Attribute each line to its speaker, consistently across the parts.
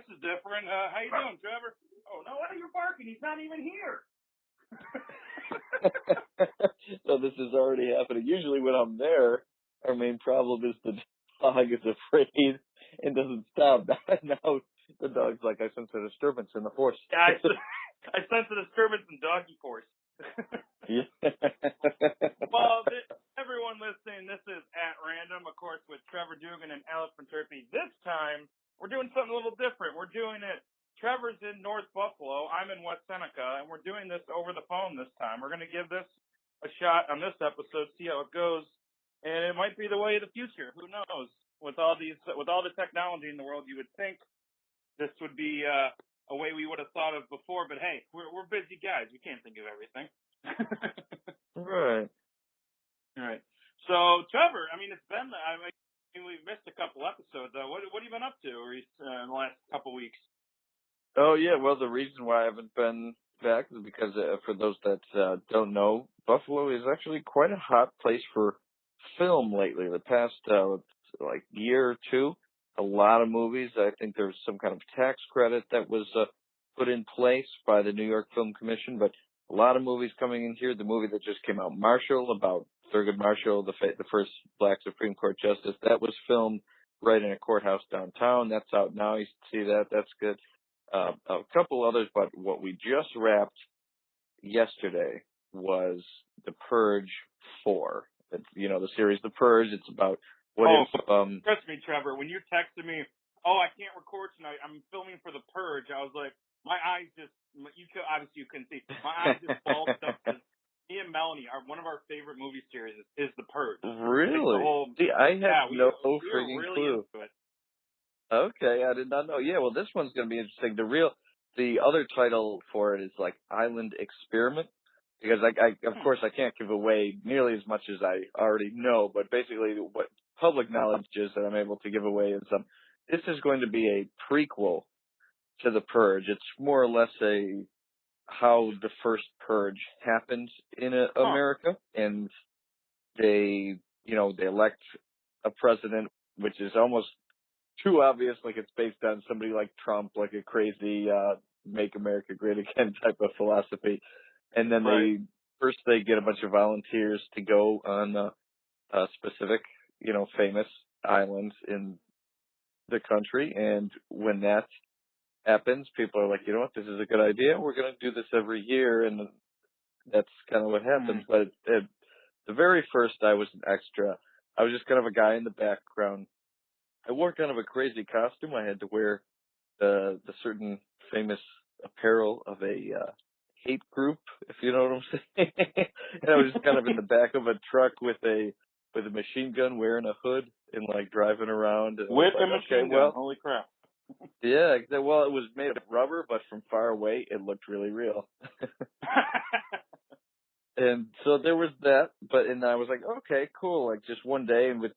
Speaker 1: this is different. How you doing, Trevor? Oh, no, why are you barking? He's not even here.
Speaker 2: So this is already happening. Usually when I'm there, our main problem is the dog is afraid and doesn't stop. Now the dog's like, I sense a disturbance in the force.
Speaker 1: Yeah, I sense a disturbance in doggy force.
Speaker 2: Yeah.
Speaker 1: Well, everyone listening, this is At Random, of course, with Trevor Dugan and Alex Venturpi. This time, we're doing something a little different. We're doing it. Trevor's in North Buffalo. I'm in West Seneca, and we're doing this over the phone this time. We're going to give this a shot on this episode, see how it goes, and it might be the way of the future. Who knows? With all the technology in the world, you would think this would be a way we would have thought of before. But hey, we're busy guys. We can't think of everything.
Speaker 2: Right.
Speaker 1: All right. So, Trevor, I mean, we've missed a couple episodes. What have you been up to in the last couple weeks?
Speaker 2: Oh, yeah. Well, the reason why I haven't been back is because, for those that don't know, Buffalo is actually quite a hot place for film lately. The past, year or two, a lot of movies. I think there was some kind of tax credit that was put in place by the New York Film Commission, but a lot of movies coming in here. The movie that just came out, Marshall, about Thurgood Marshall, the first Black Supreme Court justice, that was filmed right in a courthouse downtown. That's out now. You can see that. That's good. A couple others, but what we just wrapped yesterday was The Purge 4. It's, the series The Purge. It's about
Speaker 1: Trust me, Trevor, when you texted me, I can't record tonight, I'm filming for The Purge, I was like, my eyes just, obviously you couldn't see, my eyes just bulged up. Me and Melanie, one of our favorite movie series is The Purge.
Speaker 2: Really?
Speaker 1: Like
Speaker 2: See, I had no freaking
Speaker 1: really
Speaker 2: clue.
Speaker 1: Into it.
Speaker 2: Okay, I did not know. Yeah, well, this one's going to be interesting. The other title for it is like Island Experiment, because of course I can't give away nearly as much as I already know, but basically what public knowledge is that I'm able to give away is this is going to be a prequel to The Purge. It's more or less how the first Purge happened in America, and they elect a president, which is almost too obvious, like it's based on somebody like Trump, like a crazy make America great again type of philosophy. And then they get a bunch of volunteers to go on a specific, famous islands in the country. And when that happens, people are like, you know what, this is a good idea. We're going to do this every year. And that's kind of what happens. But at the very first, I was an extra. I was just kind of a guy in the background. I wore kind of a crazy costume. I had to wear the certain famous apparel of a hate group, if you know what I'm saying. And I was just kind of in the back of a truck with a machine gun, wearing a hood, and like driving around. And
Speaker 1: with a machine gun. Holy crap!
Speaker 2: Yeah. Well, it was made of rubber, but from far away, it looked really real. And so there was that, and I was like, okay, cool. Like just one day, and with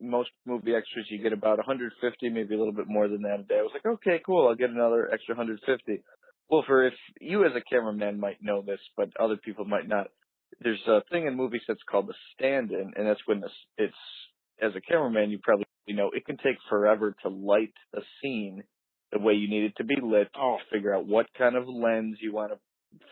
Speaker 2: most movie extras, you get about 150, maybe a little bit more than that a day. I was like, okay, cool. I'll get another extra 150. Well, if you as a cameraman might know this, but other people might not, there's a thing in movies that's called the stand-in, and that's when it's as a cameraman, you probably know it can take forever to light a scene the way you need it to be lit, to figure out what kind of lens you want to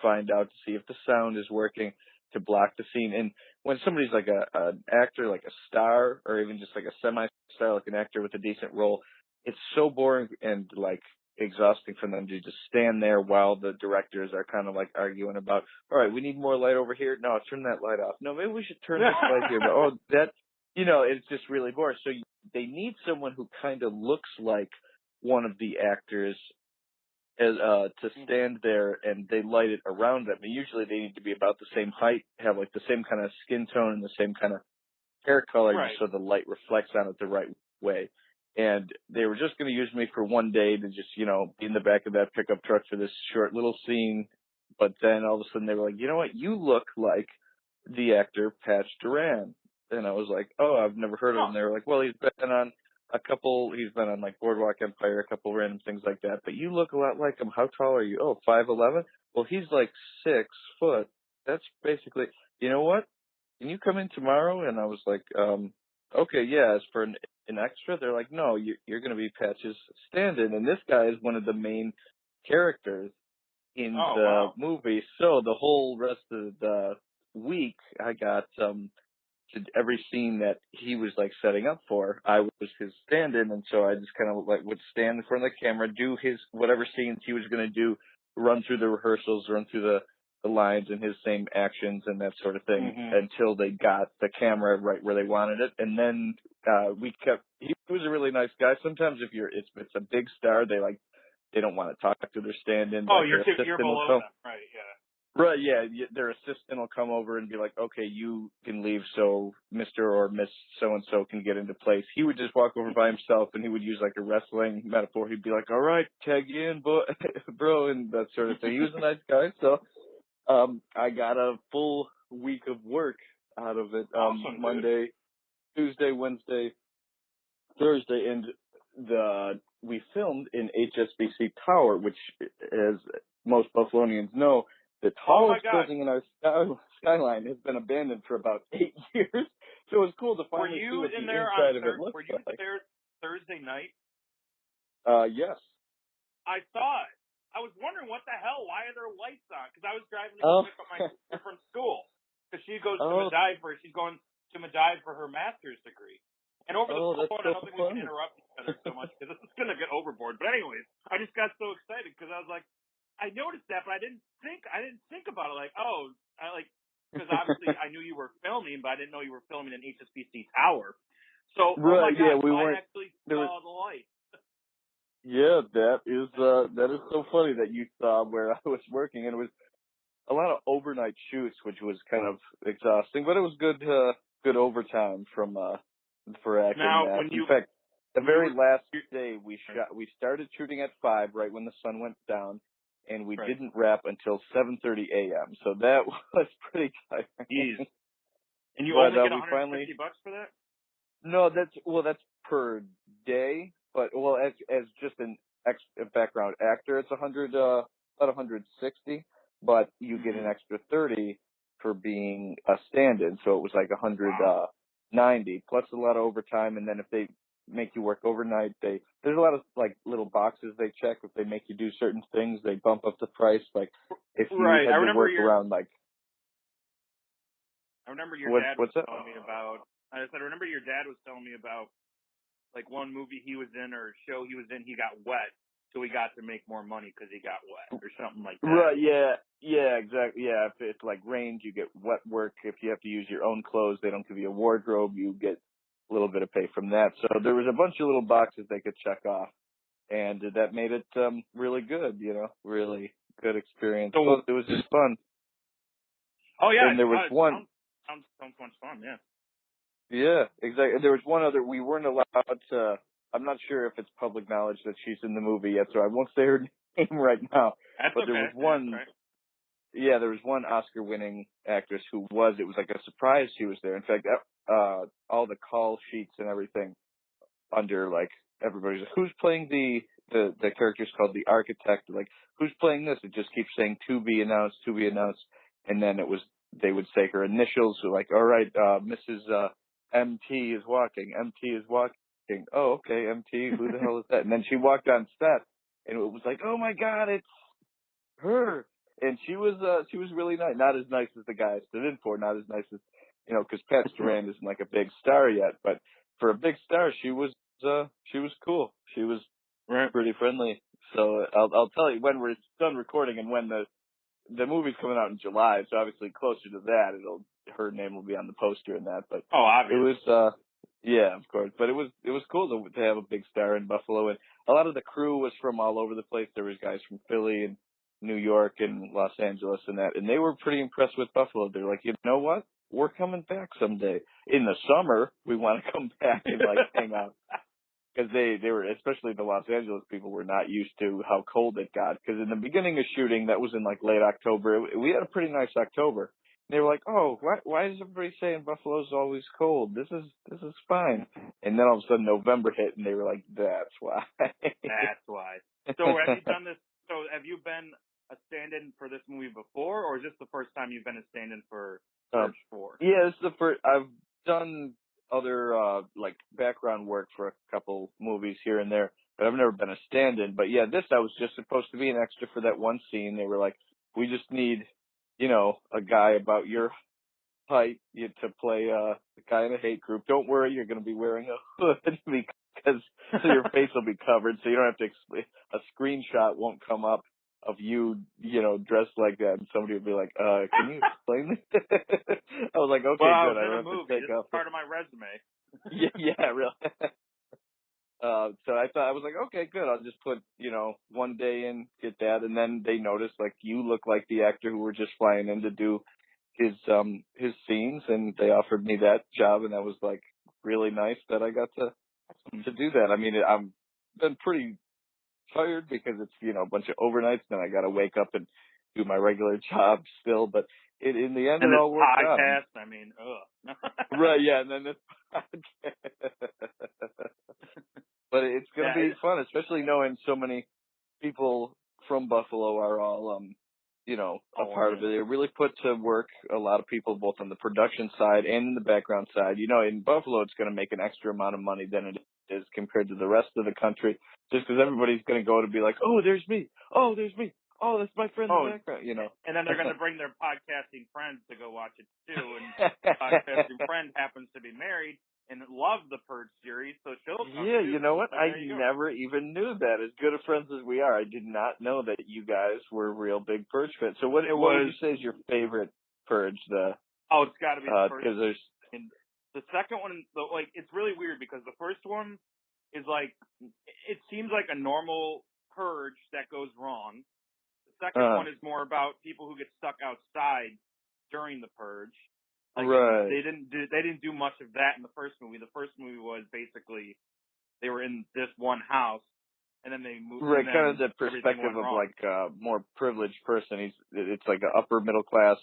Speaker 2: find out, to see if the sound is working, to block the scene. And when somebody's like an actor, like a star, or even just like a semi-star, like an actor with a decent role, it's so boring and like exhausting for them to just stand there while the directors are kind of like arguing about, all right, we need more light over here. No, turn that light off. No, maybe we should turn this light here. But it's just really boring. So they need someone who kind of looks like one of the actors to stand there, and they light it around them. And usually they need to be about the same height, have like the same kind of skin tone and the same kind of hair color, just so the light reflects on it the right way. And they were just going to use me for one day to just, be in the back of that pickup truck for this short little scene. But then all of a sudden they were like, you know what, you look like the actor Patch Duran. And I was like, oh, I've never heard of him. They were like, well, he's been on like Boardwalk Empire, a couple random things like that, but you look a lot like him. How tall are you? Oh, 5'11"? Well, he's like 6 foot. That's basically, you know what? Can you come in tomorrow? And I was like, okay, yeah, as for an extra, they're like, no, you're going to be Patch's stand-in, and this guy is one of the main characters in
Speaker 1: Oh,
Speaker 2: the
Speaker 1: wow.
Speaker 2: movie. So the whole rest of the week, I got to every scene that he was like setting up for, I was his stand-in, and so I just kind of like would stand in front of the camera, do his whatever scenes he was going to do, run through the rehearsals, run through the lines and his same actions and that sort of thing
Speaker 1: Mhm.
Speaker 2: until they got the camera right where they wanted it, and then he was a really nice guy. Sometimes if it's a big star, they don't want to talk to their stand-in,
Speaker 1: Oh,
Speaker 2: like their
Speaker 1: you're
Speaker 2: assistant will
Speaker 1: below
Speaker 2: come.
Speaker 1: them, right? Yeah.
Speaker 2: Right, yeah, their assistant will come over and be like, okay, you can leave so Mr. or Miss so-and-so can get into place. He would just walk over by himself and he would use like a wrestling metaphor. He'd be like, all right, tag you in, bro, and that sort of thing. He was a nice guy, so I got a full week of work out of it.
Speaker 1: Awesome, dude.
Speaker 2: Monday, Tuesday, Wednesday, Thursday, and we filmed in HSBC Tower, which, as most Buffalonians know, the
Speaker 1: Oh my
Speaker 2: tallest
Speaker 1: God.
Speaker 2: building in our skyline has been abandoned for about 8 years. So it was cool to
Speaker 1: Were
Speaker 2: finally see
Speaker 1: you
Speaker 2: what
Speaker 1: in
Speaker 2: the
Speaker 1: there on
Speaker 2: inside of it looks
Speaker 1: Were you
Speaker 2: like.
Speaker 1: there Thursday night?
Speaker 2: Yes.
Speaker 1: I saw it. I was wondering what the hell. Why are there lights on? Because I was driving to go
Speaker 2: Oh.
Speaker 1: pick up my sister from school. Because she goes to
Speaker 2: Oh.
Speaker 1: Medive she's going to Medive for her master's degree. And over the
Speaker 2: Oh, that's
Speaker 1: phone, I
Speaker 2: so
Speaker 1: don't think we can
Speaker 2: funny.
Speaker 1: interrupt each other so much because this is going to get overboard. But anyways, I just got so excited because I was like, I noticed that, but I didn't think about it. Like, oh, because obviously I knew you were filming, but I didn't know you were filming in HSBC Tower. So, oh my
Speaker 2: Right, yeah,
Speaker 1: God,
Speaker 2: we
Speaker 1: so I
Speaker 2: weren't,
Speaker 1: actually
Speaker 2: there was,
Speaker 1: saw the light.
Speaker 2: yeah, that is so funny that you saw where I was working, and it was a lot of overnight shoots, which was kind of exhausting, but it was good overtime for acting
Speaker 1: Now,
Speaker 2: that. In fact, the
Speaker 1: when you
Speaker 2: very
Speaker 1: were,
Speaker 2: last day we started shooting at 5 right when the sun went down, and we
Speaker 1: right.
Speaker 2: didn't wrap until 7:30 a.m. So that was pretty
Speaker 1: Jeez.
Speaker 2: tiring.
Speaker 1: And you
Speaker 2: But
Speaker 1: only get
Speaker 2: we finally
Speaker 1: $150 for that?
Speaker 2: no, that's per day, but as just a background actor, it's about 160, but you get an
Speaker 1: Mm-hmm.
Speaker 2: extra 30 for being a stand-in, so it was like
Speaker 1: Wow.
Speaker 2: 190 plus a lot of overtime, and then if they make you work overnight, there's a lot of like little boxes they check. If they make you do certain things, they bump up the price. Like if you
Speaker 1: Right.
Speaker 2: had to work around like
Speaker 1: I remember your dad was
Speaker 2: what's that?
Speaker 1: telling me about. I said, I remember your dad was telling me about like one movie he was in or show he was in. He got wet, so he got to make more money because he got wet or something like that.
Speaker 2: Right, yeah, exactly. Yeah, if it's like range, you get wet work. If you have to use your own clothes, they don't give you a wardrobe. You get a little bit of pay from that. So there was a bunch of little boxes they could check off, and that made it really good. Really good experience.
Speaker 1: So,
Speaker 2: Plus, it was just fun.
Speaker 1: oh yeah,
Speaker 2: And there was
Speaker 1: it
Speaker 2: one.
Speaker 1: sounds much fun. Yeah.
Speaker 2: Yeah, exactly. There was one other. We weren't allowed to. I'm not sure if it's public knowledge that she's in the movie yet, so I won't say her name right now.
Speaker 1: That's
Speaker 2: But there
Speaker 1: okay.
Speaker 2: was
Speaker 1: That's
Speaker 2: one.
Speaker 1: right.
Speaker 2: There was one Oscar-winning actress it was like a surprise she was there. In fact, all the call sheets and everything under like everybody's like, who's playing the character's called the architect, like who's playing this? It just keeps saying to be announced, and then they would say her initials, so like, all right, Mrs. MT is walking, MT is walking. Oh, okay, MT, who the hell is that? And then she walked on set, and it was like, oh my God, it's her. And she was really nice. Not as nice as the guy I stood in for. Not as nice as because Pat Durand isn't like a big star yet. But for a big star, she was cool. She was
Speaker 1: Right.
Speaker 2: pretty friendly. So I'll tell you when we're done recording and when the movie's coming out in July. So obviously closer to that, her name will be on the poster and that. But
Speaker 1: Oh,
Speaker 2: it
Speaker 1: obvious.
Speaker 2: was yeah, of course. But it was cool to have a big star in Buffalo, and a lot of the crew was from all over the place. There was guys from Philly and New York and Los Angeles and that, and they were pretty impressed with Buffalo. They're like, you know what? We're coming back someday. In the summer, we want to come back and like hang out. Because they were, especially the Los Angeles people, were not used to how cold it got. Because in the beginning of shooting, that was in like late October. We had a pretty nice October. They were like, "Oh, why is everybody saying Buffalo's always cold? This is fine." And then all of a sudden November hit, and they were like, "That's why."
Speaker 1: That's why. So have you done this? So have you been a stand-in for this movie before, or is this the first time you've been a stand-in for Search 4?
Speaker 2: Yeah, this is the first. I've done other background work for a couple movies here and there, but I've never been a stand-in. But yeah, this I was just supposed to be an extra for that one scene. They were like, we just need, a guy about your height to play the guy in a hate group. Don't worry, you're going to be wearing a hood because so your face will be covered, so you don't have to explain. A screenshot won't come up of you, dressed like that, and somebody will be like, can you explain this? I was like, okay,
Speaker 1: well,
Speaker 2: good.
Speaker 1: I was
Speaker 2: I
Speaker 1: in a
Speaker 2: don't have
Speaker 1: movie.
Speaker 2: to take
Speaker 1: This
Speaker 2: off.
Speaker 1: is part of my resume.
Speaker 2: Yeah, really. So I thought, I was like, okay, good. I'll just put, one day in, get that. And then they noticed, like, you look like the actor who were just flying in to do his scenes, and they offered me that job, and that was like really nice that I got to do that. I mean, I'm been pretty tired because it's, a bunch of overnights, then I got to wake up and do my regular job still, but in the end,
Speaker 1: And
Speaker 2: it
Speaker 1: this
Speaker 2: all worked out.
Speaker 1: podcast, I mean, ugh.
Speaker 2: Right, yeah, and then this podcast. But it's going to be fun, especially knowing so many people from Buffalo are all, a part of it. They really put to work a lot of people, both on the production side and in the background side. In Buffalo, it's going to make an extra amount of money than it is compared to the rest of the country, just because everybody's going to go to be like, oh, there's me. Oh, there's me. Oh, that's my friend in the background,
Speaker 1: And then they're going to bring their podcasting friends to go watch it, too. And podcasting friend happens to be married and love the Purge series, so she'll come
Speaker 2: Yeah,
Speaker 1: too.
Speaker 2: you know what?
Speaker 1: So
Speaker 2: I never even knew that. As good of friends as we are, I did not know that you guys were real big Purge fans. So what would you say is your favorite Purge?
Speaker 1: It's got to be the first.
Speaker 2: Because there's...
Speaker 1: And the second one, it's really weird because the first one is like, it seems like a normal Purge that goes wrong. The second one is more about people who get stuck outside during the Purge. Like,
Speaker 2: right.
Speaker 1: They didn't do much of that in the first movie. The first movie was basically they were in this one house, and then they moved.
Speaker 2: Right, kind of the perspective of like a more privileged person. It's like an upper middle class,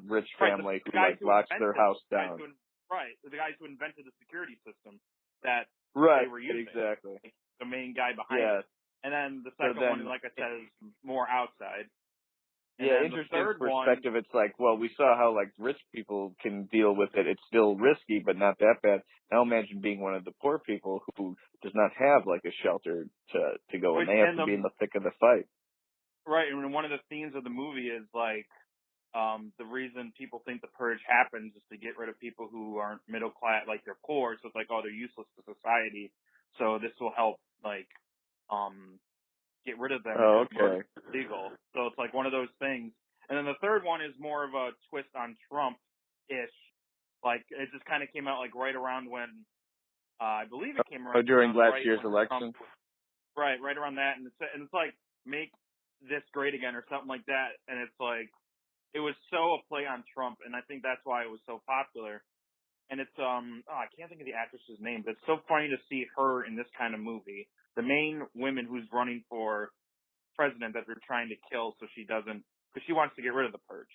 Speaker 2: rich family who like locks their house down.
Speaker 1: The guys who invented the security system that
Speaker 2: they
Speaker 1: were using.
Speaker 2: Exactly.
Speaker 1: The main guy behind it. And then the second one, like I said, is more outside. And
Speaker 2: interesting perspective. It's like, well, we saw how like rich people can deal with it. It's still risky, but not that bad. Now imagine being one of the poor people who does not have like a shelter to go, and they have to be in the thick of the fight.
Speaker 1: Right, and one of the themes of the movie is like the reason people think the Purge happens is to get rid of people who aren't middle class, like they're poor. So it's like, oh, they're useless to society. So this will help, like, get rid of them.
Speaker 2: Oh, okay.
Speaker 1: Legal. So it's like one of those things. And then the third one is more of a twist on Trump-ish. Like, it just kind of came out like right around when, I believe it came around.
Speaker 2: During last year's election?
Speaker 1: Right around that. And it's like, make this great again or something like that. And it's like, it was so a play on Trump. And I think that's why it was so popular. And it's, I can't think of the actress's name, but it's so funny to see her in this kind of movie. The main woman who's running for president that they're trying to kill so she doesn't, because she wants to get rid of the Purge,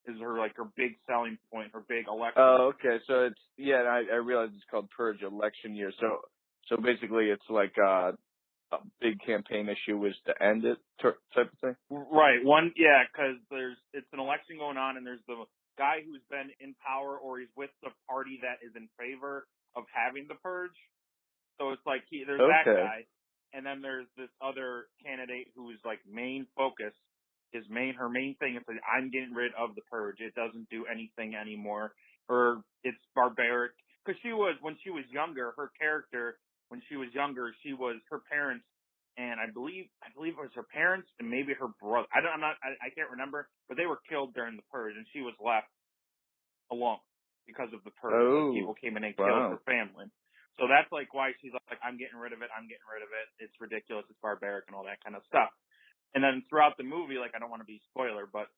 Speaker 1: is her big selling point, her big election.
Speaker 2: Oh, okay. So it's, I realize it's called Purge election year. So basically it's like a big campaign issue was to end it type of thing?
Speaker 1: Right. Because it's an election going on and there's the guy who's been in power or he's with the party that is in favor of having the Purge. So it's like there's that guy, and then there's this other candidate who's like main focus, her main thing is that I'm getting rid of the Purge. It doesn't do anything anymore, or it's barbaric. Because when she was younger, her character, when she was younger, her parents, and I believe it was her parents and maybe her brother. I can't remember, but they were killed during the Purge, and she was left alone because of the Purge.
Speaker 2: Oh,
Speaker 1: people came in and killed her family. So that's like why she's like, I'm getting rid of it. It's ridiculous. It's barbaric and all that kind of stuff. And then throughout the movie, like, I don't want to be spoiler, but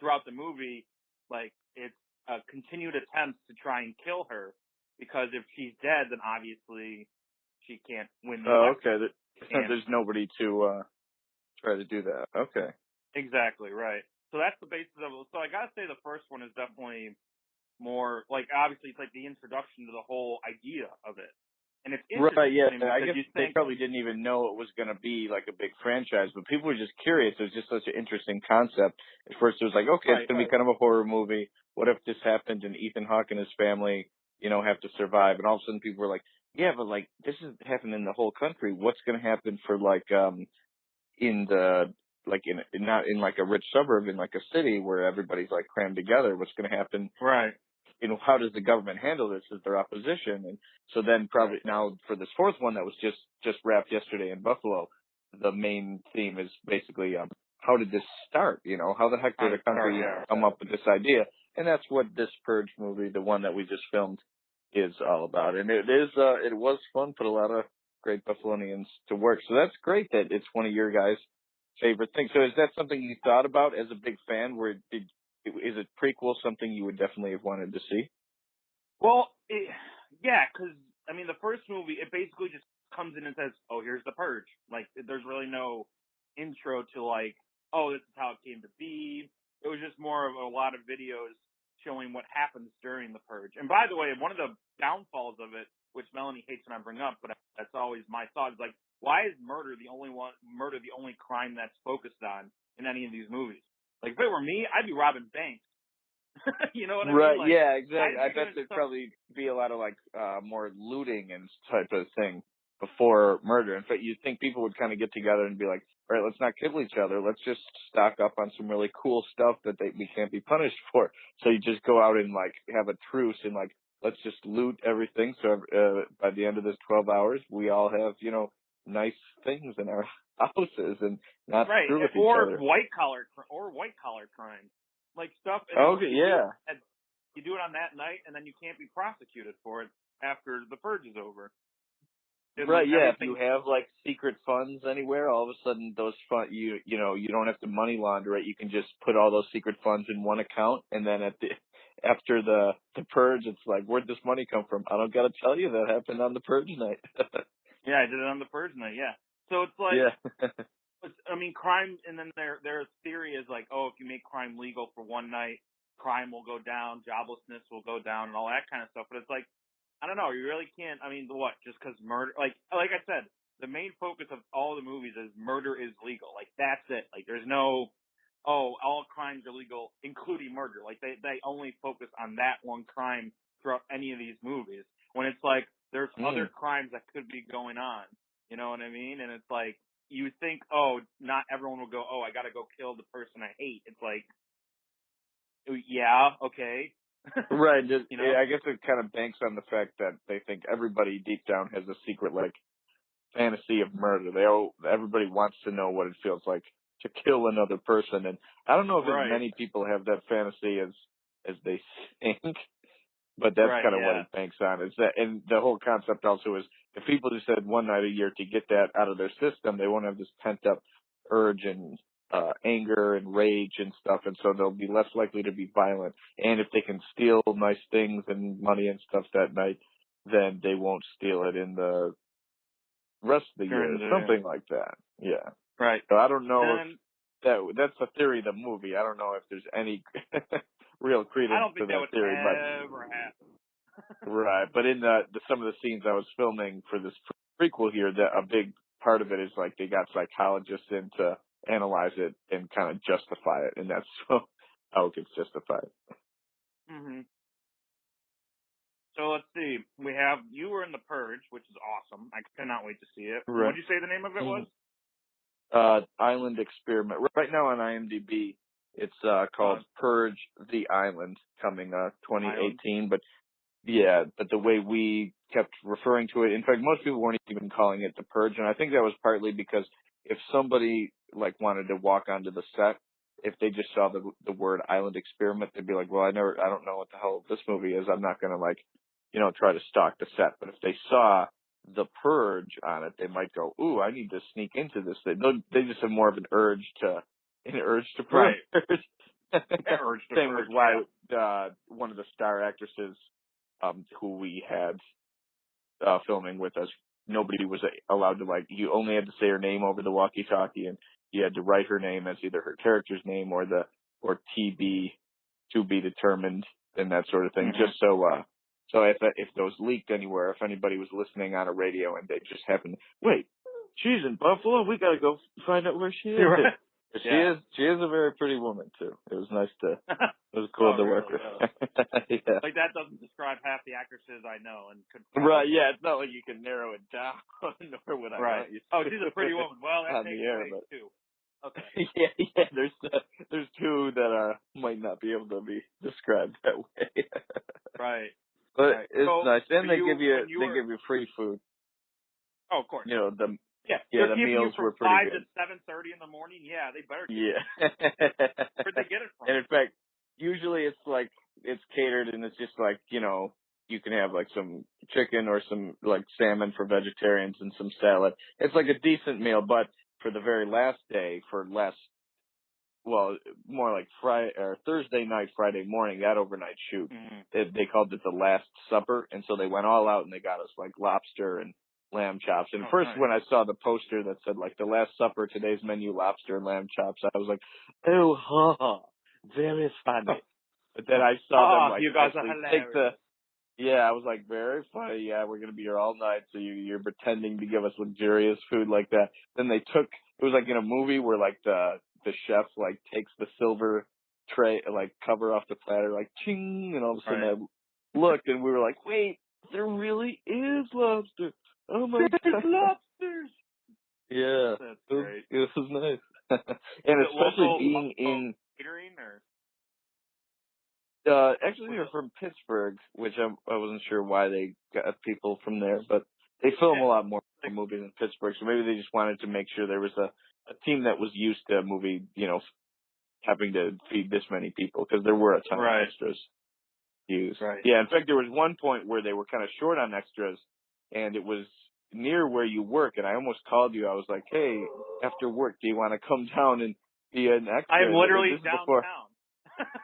Speaker 1: throughout the movie, like, it's a continued attempt to try and kill her because if she's dead, then obviously she can't win the election.
Speaker 2: Okay. There's nobody to try to do that. Okay.
Speaker 1: Exactly, right. So that's the basis of it. So I gotta say the first one is definitely more, like, obviously it's like the introduction to the whole idea of it. And it's interesting.
Speaker 2: Right, yeah. I guess they probably didn't even know it was going to be like a big franchise, but people were just curious. It was just such an interesting concept. At first it was like, okay, it's going to be kind of a horror movie. What if this happened and Ethan Hawke and his family, have to survive? And all of a sudden people were like, yeah, but like this is happening in the whole country. What's going to happen for like in the like in not in like a rich suburb in like a city where everybody's like crammed together? What's going to happen?
Speaker 1: Right.
Speaker 2: You know, how does the government handle this as their opposition? And so then probably now for this fourth one that was just wrapped yesterday in Buffalo, the main theme is basically how did this start? You know, how the heck did a country come up with this idea? And that's what this Purge movie, the one that we just filmed, is all about. And it was fun, put a lot of great Buffalonians to work. So that's great that it's one of your guys' favorite things. So is that something you thought about as a big fan? Is it prequel something you would definitely have wanted to see?
Speaker 1: Well, yeah, because I mean, the first movie, it basically just comes in and says, "Oh, here's the Purge." Like, there's really no intro to like, "Oh, this is how it came to be." It was just more of a lot of videos showing what happens during the Purge. And by the way, one of the downfalls of it, which Melanie hates when I bring up, but that's always my thought, is like, why is murder the only crime that's focused on in any of these movies? Like, if it were me, I'd be robbing banks. You know what I mean?
Speaker 2: Right,
Speaker 1: Like,
Speaker 2: yeah, exactly. I bet there'd probably be a lot of like more looting and type of thing before murder. In fact, you'd think people would kind of get together and be like, all right, let's not kill each other. Let's just stock up on some really cool stuff that we can't be punished for. So you just go out and like have a truce and like, let's just loot everything. So by the end of this 12 hours, we all have, you know, nice things in our houses and not screw with each other.
Speaker 1: White collar crime. Like stuff.
Speaker 2: Okay, yeah.
Speaker 1: You do it on that night, and then you can't be prosecuted for it after the Purge is over.
Speaker 2: Right, yeah. If you have like secret funds anywhere, all of a sudden those funds, you know, you don't have to money launder it. You can just put all those secret funds in one account, and then after the Purge, it's like, where'd this money come from? I don't gotta tell you, that happened on the Purge night.
Speaker 1: Yeah, I did it on the Purge night. Yeah. So it's like,
Speaker 2: yeah.
Speaker 1: I mean, crime, and then their theory is like, oh, if you make crime legal for one night, crime will go down, joblessness will go down, and all that kind of stuff. But it's like, I don't know, you really can't. I mean, what? Just because murder, like I said, the main focus of all the movies is murder is legal. Like that's it. Like there's no, oh, all crimes are legal, including murder. Like they only focus on that one crime throughout any of these movies. When it's like there's other crimes that could be going on. You know what I mean? And it's like, you think, oh, not everyone will go, oh, I gotta go kill the person I hate. It's like, yeah, okay.
Speaker 2: Right.
Speaker 1: You know?
Speaker 2: I guess it kind of banks on the fact that they think everybody deep down has a secret, like, fantasy of murder. Everybody wants to know what it feels like to kill another person. And I don't know if as many people have that fantasy as they think. But that's kind of what it banks on. Is that, and the whole concept also is if people just had one night a year to get that out of their system, they won't have this pent up urge and anger and rage and stuff, and so they'll be less likely to be violent. And if they can steal nice things and money and stuff that night, then they won't steal it in the rest of the year, something like that. Yeah.
Speaker 1: Right.
Speaker 2: So I don't know if that's the theory of the movie. I don't know if there's any real credence to that theory.
Speaker 1: I don't think that would ever happen.
Speaker 2: Right, but in some of the scenes I was filming for this prequel here, that a big part of it is like they got psychologists in to analyze it and kind of justify it, and that's how it gets justified.
Speaker 1: Mhm. So let's see. You were in The Purge, which is awesome. I cannot wait to see it.
Speaker 2: Right.
Speaker 1: What did you say the name of it was?
Speaker 2: Island Experiment. Right now on IMDb, it's called Purge the Island, coming 2018. But yeah, but the way we kept referring to it, in fact, most people weren't even calling it The Purge, and I think that was partly because if somebody like wanted to walk onto the set, if they just saw the word Island Experiment, they'd be like, well, I don't know what the hell this movie is. I'm not gonna try to stalk the set. But if they saw The Purge on it, they might go, ooh, I need to sneak into this. They just have more of an urge to purge.
Speaker 1: Right.
Speaker 2: Same with why one of the star actresses who we had filming with us, nobody was allowed to, you only had to say her name over the walkie-talkie, and you had to write her name as either her character's name or TB, to be determined, and that sort of thing, just so if those leaked anywhere, if anybody was listening on a radio and they just happened, wait, she's in Buffalo, we gotta go find out where she is.
Speaker 1: Right.
Speaker 2: She is a very pretty woman too. It was nice to. It was cool to work with. Yeah.
Speaker 1: Like that doesn't describe half the actresses I know and could.
Speaker 2: Right. Yeah. It's not like you can narrow it down, nor would I want you to.
Speaker 1: Oh, she's a pretty woman. Well, that
Speaker 2: on
Speaker 1: takes
Speaker 2: the air,
Speaker 1: away
Speaker 2: but
Speaker 1: too. Okay.
Speaker 2: yeah. There's two that might not be able to be described that way.
Speaker 1: Right.
Speaker 2: But it's
Speaker 1: so
Speaker 2: nice, and they
Speaker 1: you,
Speaker 2: give you free food.
Speaker 1: Oh, of course.
Speaker 2: You know
Speaker 1: the
Speaker 2: the meals
Speaker 1: you
Speaker 2: were
Speaker 1: from
Speaker 2: pretty
Speaker 1: 5
Speaker 2: good.
Speaker 1: to 7:30 in the morning. Yeah, they better. Where'd they get it from?
Speaker 2: And in fact, usually it's like it's catered, and it's just like you can have like some chicken or some like salmon for vegetarians and some salad. It's like a decent meal, but for the very last day, more like Friday or Thursday night, Friday morning, that overnight shoot, they called it the Last Supper, and so they went all out and they got us like lobster and lamb chops. And first,
Speaker 1: nice.
Speaker 2: when I saw the poster that said like the Last Supper, today's menu, lobster and lamb chops, I was like, oh, ha, very funny. But then I saw them like
Speaker 1: you guys
Speaker 2: actually
Speaker 1: are
Speaker 2: take
Speaker 1: hilarious.
Speaker 2: I was like, very funny. Yeah, we're gonna be here all night, so you're pretending to give us luxurious food like that. Then it was like in a movie where like the chef like takes the silver tray like cover off the platter like ching, and all of a sudden I looked and we were like, wait, there really is lobster. Oh my god,
Speaker 1: lobsters.
Speaker 2: Yeah,
Speaker 1: That's great.
Speaker 2: It was nice, and especially being in
Speaker 1: catering or.
Speaker 2: Actually, they're from Pittsburgh, which I wasn't sure why they got people from there, but they film a lot more movies in Pittsburgh, so maybe they just wanted to make sure there was a team that was used to a movie, having to feed this many people, because there were a ton of extras used.
Speaker 1: Right.
Speaker 2: Yeah, in fact, there was one point where they were kind of short on extras, and it was near where you work, and I almost called you. I was like, hey, after work, do you want to come down and be an extra?
Speaker 1: I'm literally downtown.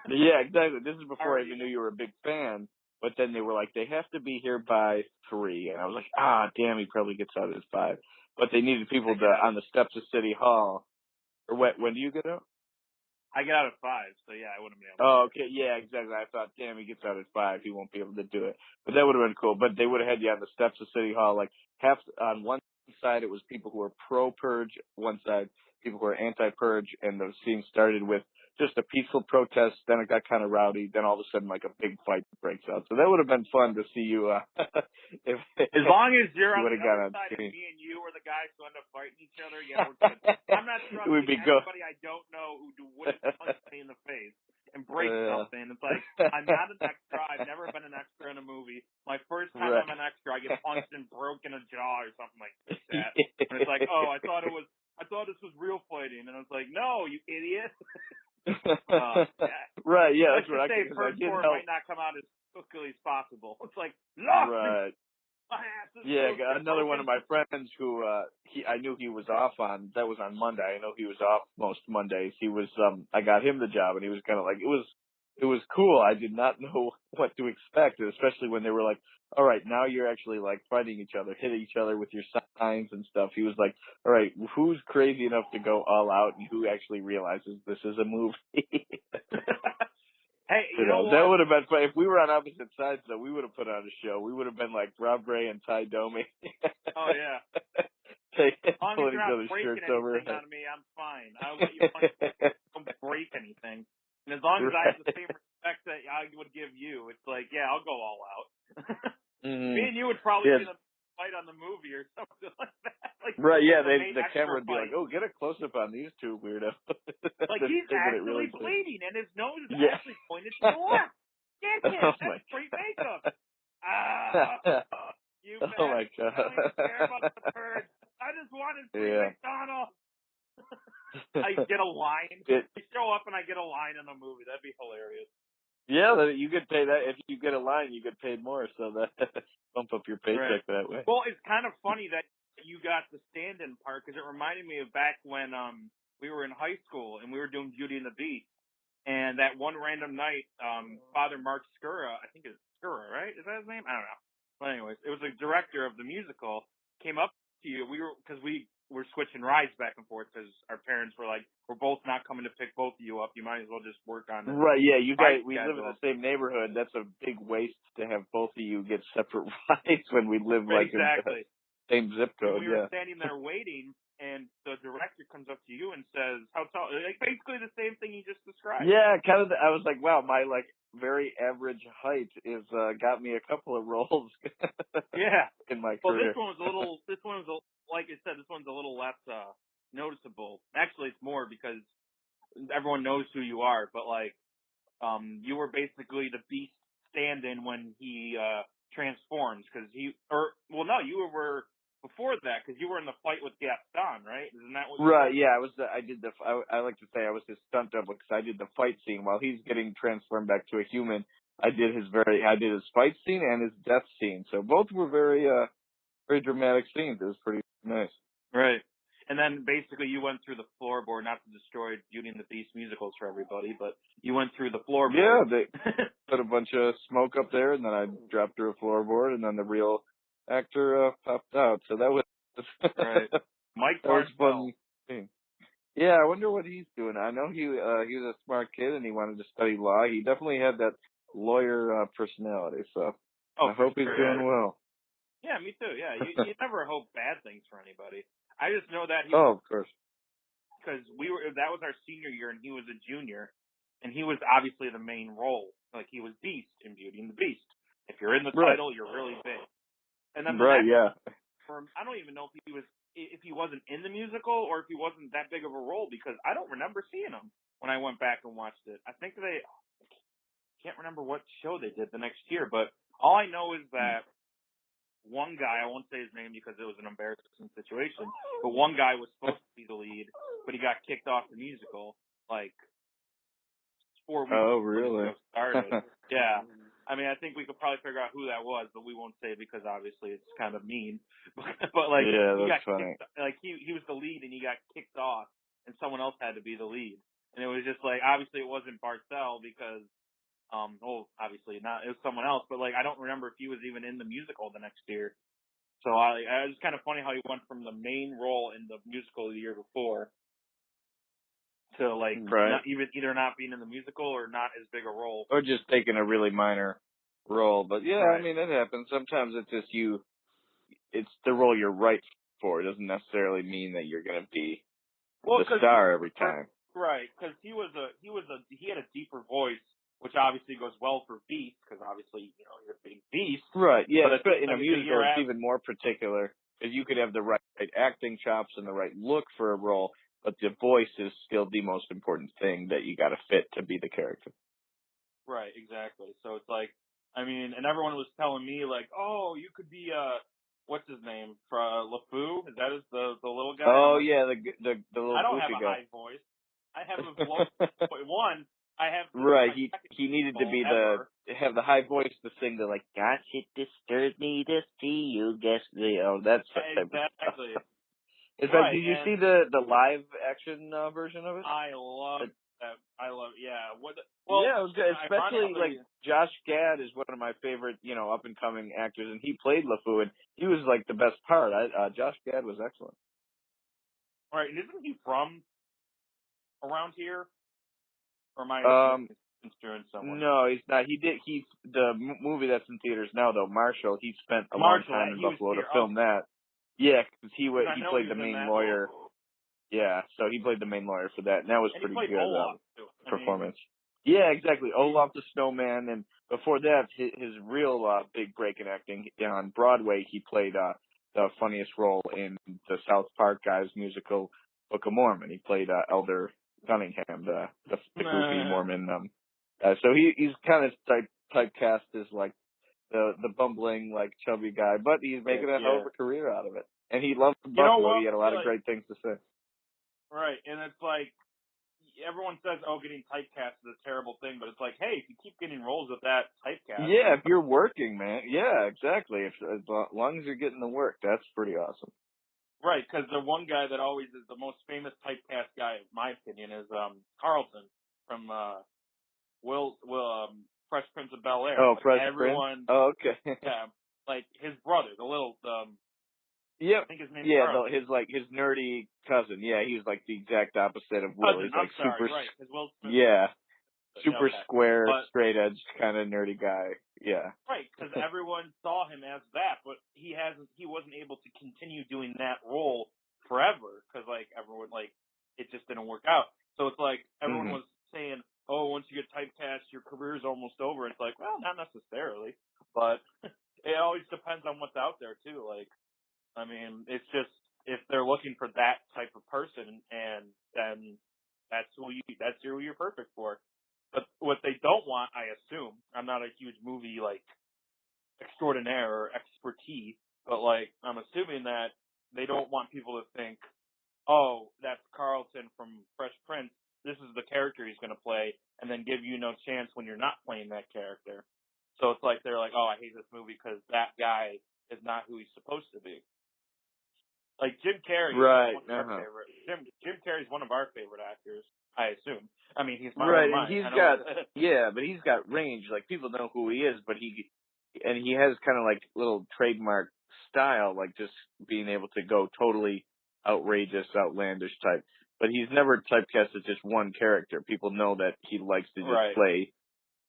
Speaker 2: Yeah, exactly. This is before I even knew you were a big fan. But then they were like, they have to be here by 3. And I was like, damn, he probably gets out at 5. But they needed people on the steps of City Hall. Or when do you get out?
Speaker 1: I get out at 5, so yeah, I wouldn't be able to.
Speaker 2: Oh, okay. Yeah, exactly. I thought, damn, he gets out at 5. He won't be able to do it. But that would have been cool. But they would have had you on the steps of City Hall. Like, half on one side, it was people who were pro-purge. One side, people who were anti-purge. And the scene started with just a peaceful protest, then it got kind of rowdy, then all of a sudden like a big fight breaks out. So that would have been fun to see you
Speaker 1: as long as you're on the other side
Speaker 2: screen.
Speaker 1: and me and you are the guys who end up fighting each other, yeah, we're good. I'm not trusting anybody I don't know who wouldn't punch me in the face and break something. It's like, I'm not an extra, I've never been an extra in a movie. My first time I'm an extra, I get punched and broken a jaw or something like that. And it's like, I thought this was real fighting, and I was like, no, you idiot.
Speaker 2: Right, yeah, that's
Speaker 1: what
Speaker 2: I
Speaker 1: say. First four might not come out as quickly as possible. It's like, no,
Speaker 2: right. Yeah, another one of my friends who I knew he was off on. That was on Monday. I know he was off most Mondays. He was I got him the job, and he was kind of like it was cool. I did not know what to expect, especially when they were like, all right, now you're actually like fighting each other, hitting each other with your signs and stuff. He was like, all right, who's crazy enough to go all out and who actually realizes this is a movie?
Speaker 1: Hey, you know
Speaker 2: that would have been fun. If we were on opposite sides, though, we would have put on a show. We would have been like Rob Ray and Ty Domi.
Speaker 1: Oh, yeah.
Speaker 2: As
Speaker 1: long as you're not breaking anything on me, I'm fine. I'll let you punch me. Don't break anything. And as long as I have the same respect that I would give you, it's like, yeah, I'll go all out. Me and you would probably be the fight on the movie or something like that. Like,
Speaker 2: right, yeah, the camera would be like, oh, get a close-up on these two weirdos.
Speaker 1: Like, he's actually bleeding, and his nose is actually pointed to the left. Get him. That's great makeup. You bet.
Speaker 2: Oh, my God.
Speaker 1: I don't even care about the birds. I just wanted free McDonald's. I get a line. I show up and I get a line in the movie. That'd be hilarious.
Speaker 2: Yeah, you could pay that. If you get a line, you get paid more, so that bump up your paycheck that way.
Speaker 1: Well, it's kind of funny that you got the stand-in part, because it reminded me of back when we were in high school and we were doing Beauty and the Beast, and that one random night, Father Mark Skura, I think it's Skura, right? Is that his name? I don't know. But anyways, it was the director of the musical, came up to you. Because we were switching rides back and forth because our parents were like, we're both not coming to pick both of you up. You might as well just work on it.
Speaker 2: Right, yeah, we live in the same neighborhood. That's a big waste to have both of you get separate rides when we live like in the same zip code.
Speaker 1: And we were standing there waiting, and the director comes up to you and says, "How tall?" Like basically the same thing you just described.
Speaker 2: Yeah, kind of. I was like, wow, my like very average height is got me a couple of roles.
Speaker 1: Yeah.
Speaker 2: In my
Speaker 1: Well,
Speaker 2: career.
Speaker 1: this one was like I said, this one's a little less noticeable. Actually, it's more because everyone knows who you are. But like, you were basically the Beast stand-in when he transforms, because you were before that, because you were in the fight with Gaston, right? Isn't that what?
Speaker 2: Right. Yeah. I like to say I was his stunt double because I did the fight scene while he's getting transformed back to a human. I did his fight scene and his death scene. So both were very dramatic scenes. It was pretty nice.
Speaker 1: Right. And then basically you went through the floorboard, not to destroy Beauty and the Beast musicals for everybody, but you went through the floorboard.
Speaker 2: Yeah, they put a bunch of smoke up there, and then I dropped through a floorboard, and then the real actor popped out. So that was
Speaker 1: right. Mike
Speaker 2: that was
Speaker 1: Bartel.
Speaker 2: fun. Yeah, I wonder what he's doing. I know he was a smart kid and he wanted to study law. He definitely had that lawyer personality. So I hope he's doing well.
Speaker 1: Yeah, me too. Yeah, you never hope bad things for anybody. I just know that
Speaker 2: of course.
Speaker 1: Because that was our senior year and he was a junior, and he was obviously the main role. Like he was Beast in Beauty and the Beast. If you're in the title, you're really big. And then I don't even know if he wasn't in the musical or if he wasn't that big of a role, because I don't remember seeing him when I went back and watched it. I think I can't remember what show they did the next year, but all I know is that one guy, I won't say his name because it was an embarrassing situation, but one guy was supposed to be the lead, but he got kicked off the musical like 4 weeks before the show started. Yeah. I mean, I think we could probably figure out who that was, but we won't say because obviously it's kind of mean. But like,
Speaker 2: yeah,
Speaker 1: he got
Speaker 2: funny.
Speaker 1: kicked, like he was the lead and he got kicked off, and someone else had to be the lead. And it was just like, obviously it wasn't Bartel because obviously not. It was someone else, but like I don't remember if he was even in the musical the next year. So it was kind of funny how he went from the main role in the musical the year before to like either not being in the musical or not as big a role,
Speaker 2: or just taking a really minor role. But yeah, I mean it happens. Sometimes it's just it's the role you're right for. It doesn't necessarily mean that you're going to be the star every time.
Speaker 1: Right, because he had a deeper voice, which obviously goes well for Beast, because obviously you're a big Beast.
Speaker 2: Right, yeah. But in a musical, it's even more particular because you could have the right acting chops and the right look for a role, but the voice is still the most important thing that you got to fit to be the character.
Speaker 1: Right, exactly. So it's like, I mean, and everyone was telling me like, oh, you could be what's his name, for LeFou? Is that the little guy?
Speaker 2: Oh yeah, the little.
Speaker 1: I don't have a
Speaker 2: guy.
Speaker 1: high voice. I have a low one. I have
Speaker 2: right. He needed to be have the high voice to sing the like. Gosh, it disturbs me to see you. Guess that's
Speaker 1: exactly.
Speaker 2: Is that? Did you see the live action version of it?
Speaker 1: I love that. Yeah.
Speaker 2: Yeah, it was good. Especially like Josh Gad is one of my favorite, up and coming actors, and he played LeFou, and he was like the best part. Josh Gad was excellent.
Speaker 1: Right, and isn't he from around here? Or am I construing someone?
Speaker 2: No, he's not. He's the movie that's in theaters now, though. Marshall. He spent a long time in Buffalo to film that. Yeah, because he played the main lawyer. Yeah, so he played the main lawyer for that, and that was pretty good
Speaker 1: Olaf,
Speaker 2: performance. Yeah, exactly. Olaf the Snowman, and before that, his real big break in acting on Broadway, he played the funniest role in the South Park guys musical Book of Mormon. He played Elder Cunningham, the goofy Mormon. So he's kind of typecast as like the bumbling, like chubby guy, but he's making a hell of a career out of it. And he loved Buffalo. He had a lot of great things to say.
Speaker 1: Right, and it's like, everyone says, getting typecast is a terrible thing, but it's like, hey, if you keep getting roles with that typecast.
Speaker 2: Yeah, if you're working, man. Yeah, exactly. As long as you're getting the work, that's pretty awesome.
Speaker 1: Right, because the one guy that always is the most famous typecast guy, in my opinion, is Carlton from Fresh Prince of Bel-Air.
Speaker 2: Oh, Fresh Prince? Oh, okay.
Speaker 1: Yeah, like his brother,
Speaker 2: Yep.
Speaker 1: I think his name
Speaker 2: is his nerdy cousin. Yeah, he's like the exact opposite of Will. He's like super.
Speaker 1: Right, Will Smith.
Speaker 2: Yeah. Super square, straight edge kind of nerdy guy. Yeah.
Speaker 1: Right, because everyone saw him as that, but he wasn't able to continue doing that role forever because like everyone like it just didn't work out. So it's like everyone was saying, oh, once you get typecast, your career's almost over. It's like, well, not necessarily, but it always depends on what's out there too. Like, I mean, it's just if they're looking for that type of person, and then that's who you're perfect for. But what they don't want, I assume, I'm not a huge movie like extraordinaire or expertise, but like I'm assuming that they don't want people to think, oh, that's Carlton from Fresh Prince. This is the character he's going to play, and then give you no chance when you're not playing that character. So it's like they're like, oh, I hate this movie because that guy is not who he's supposed to be. Like Jim Carrey,
Speaker 2: right?
Speaker 1: Is one of our favorite. Jim Carrey's one of our favorite actors, I assume. I mean, he's my
Speaker 2: right,
Speaker 1: one of
Speaker 2: and
Speaker 1: mine.
Speaker 2: he's got but he's got range. Like people know who he is, but he has kind of like little trademark style, like just being able to go totally outrageous, outlandish type. But he's never typecast as just one character. People know that he likes to just play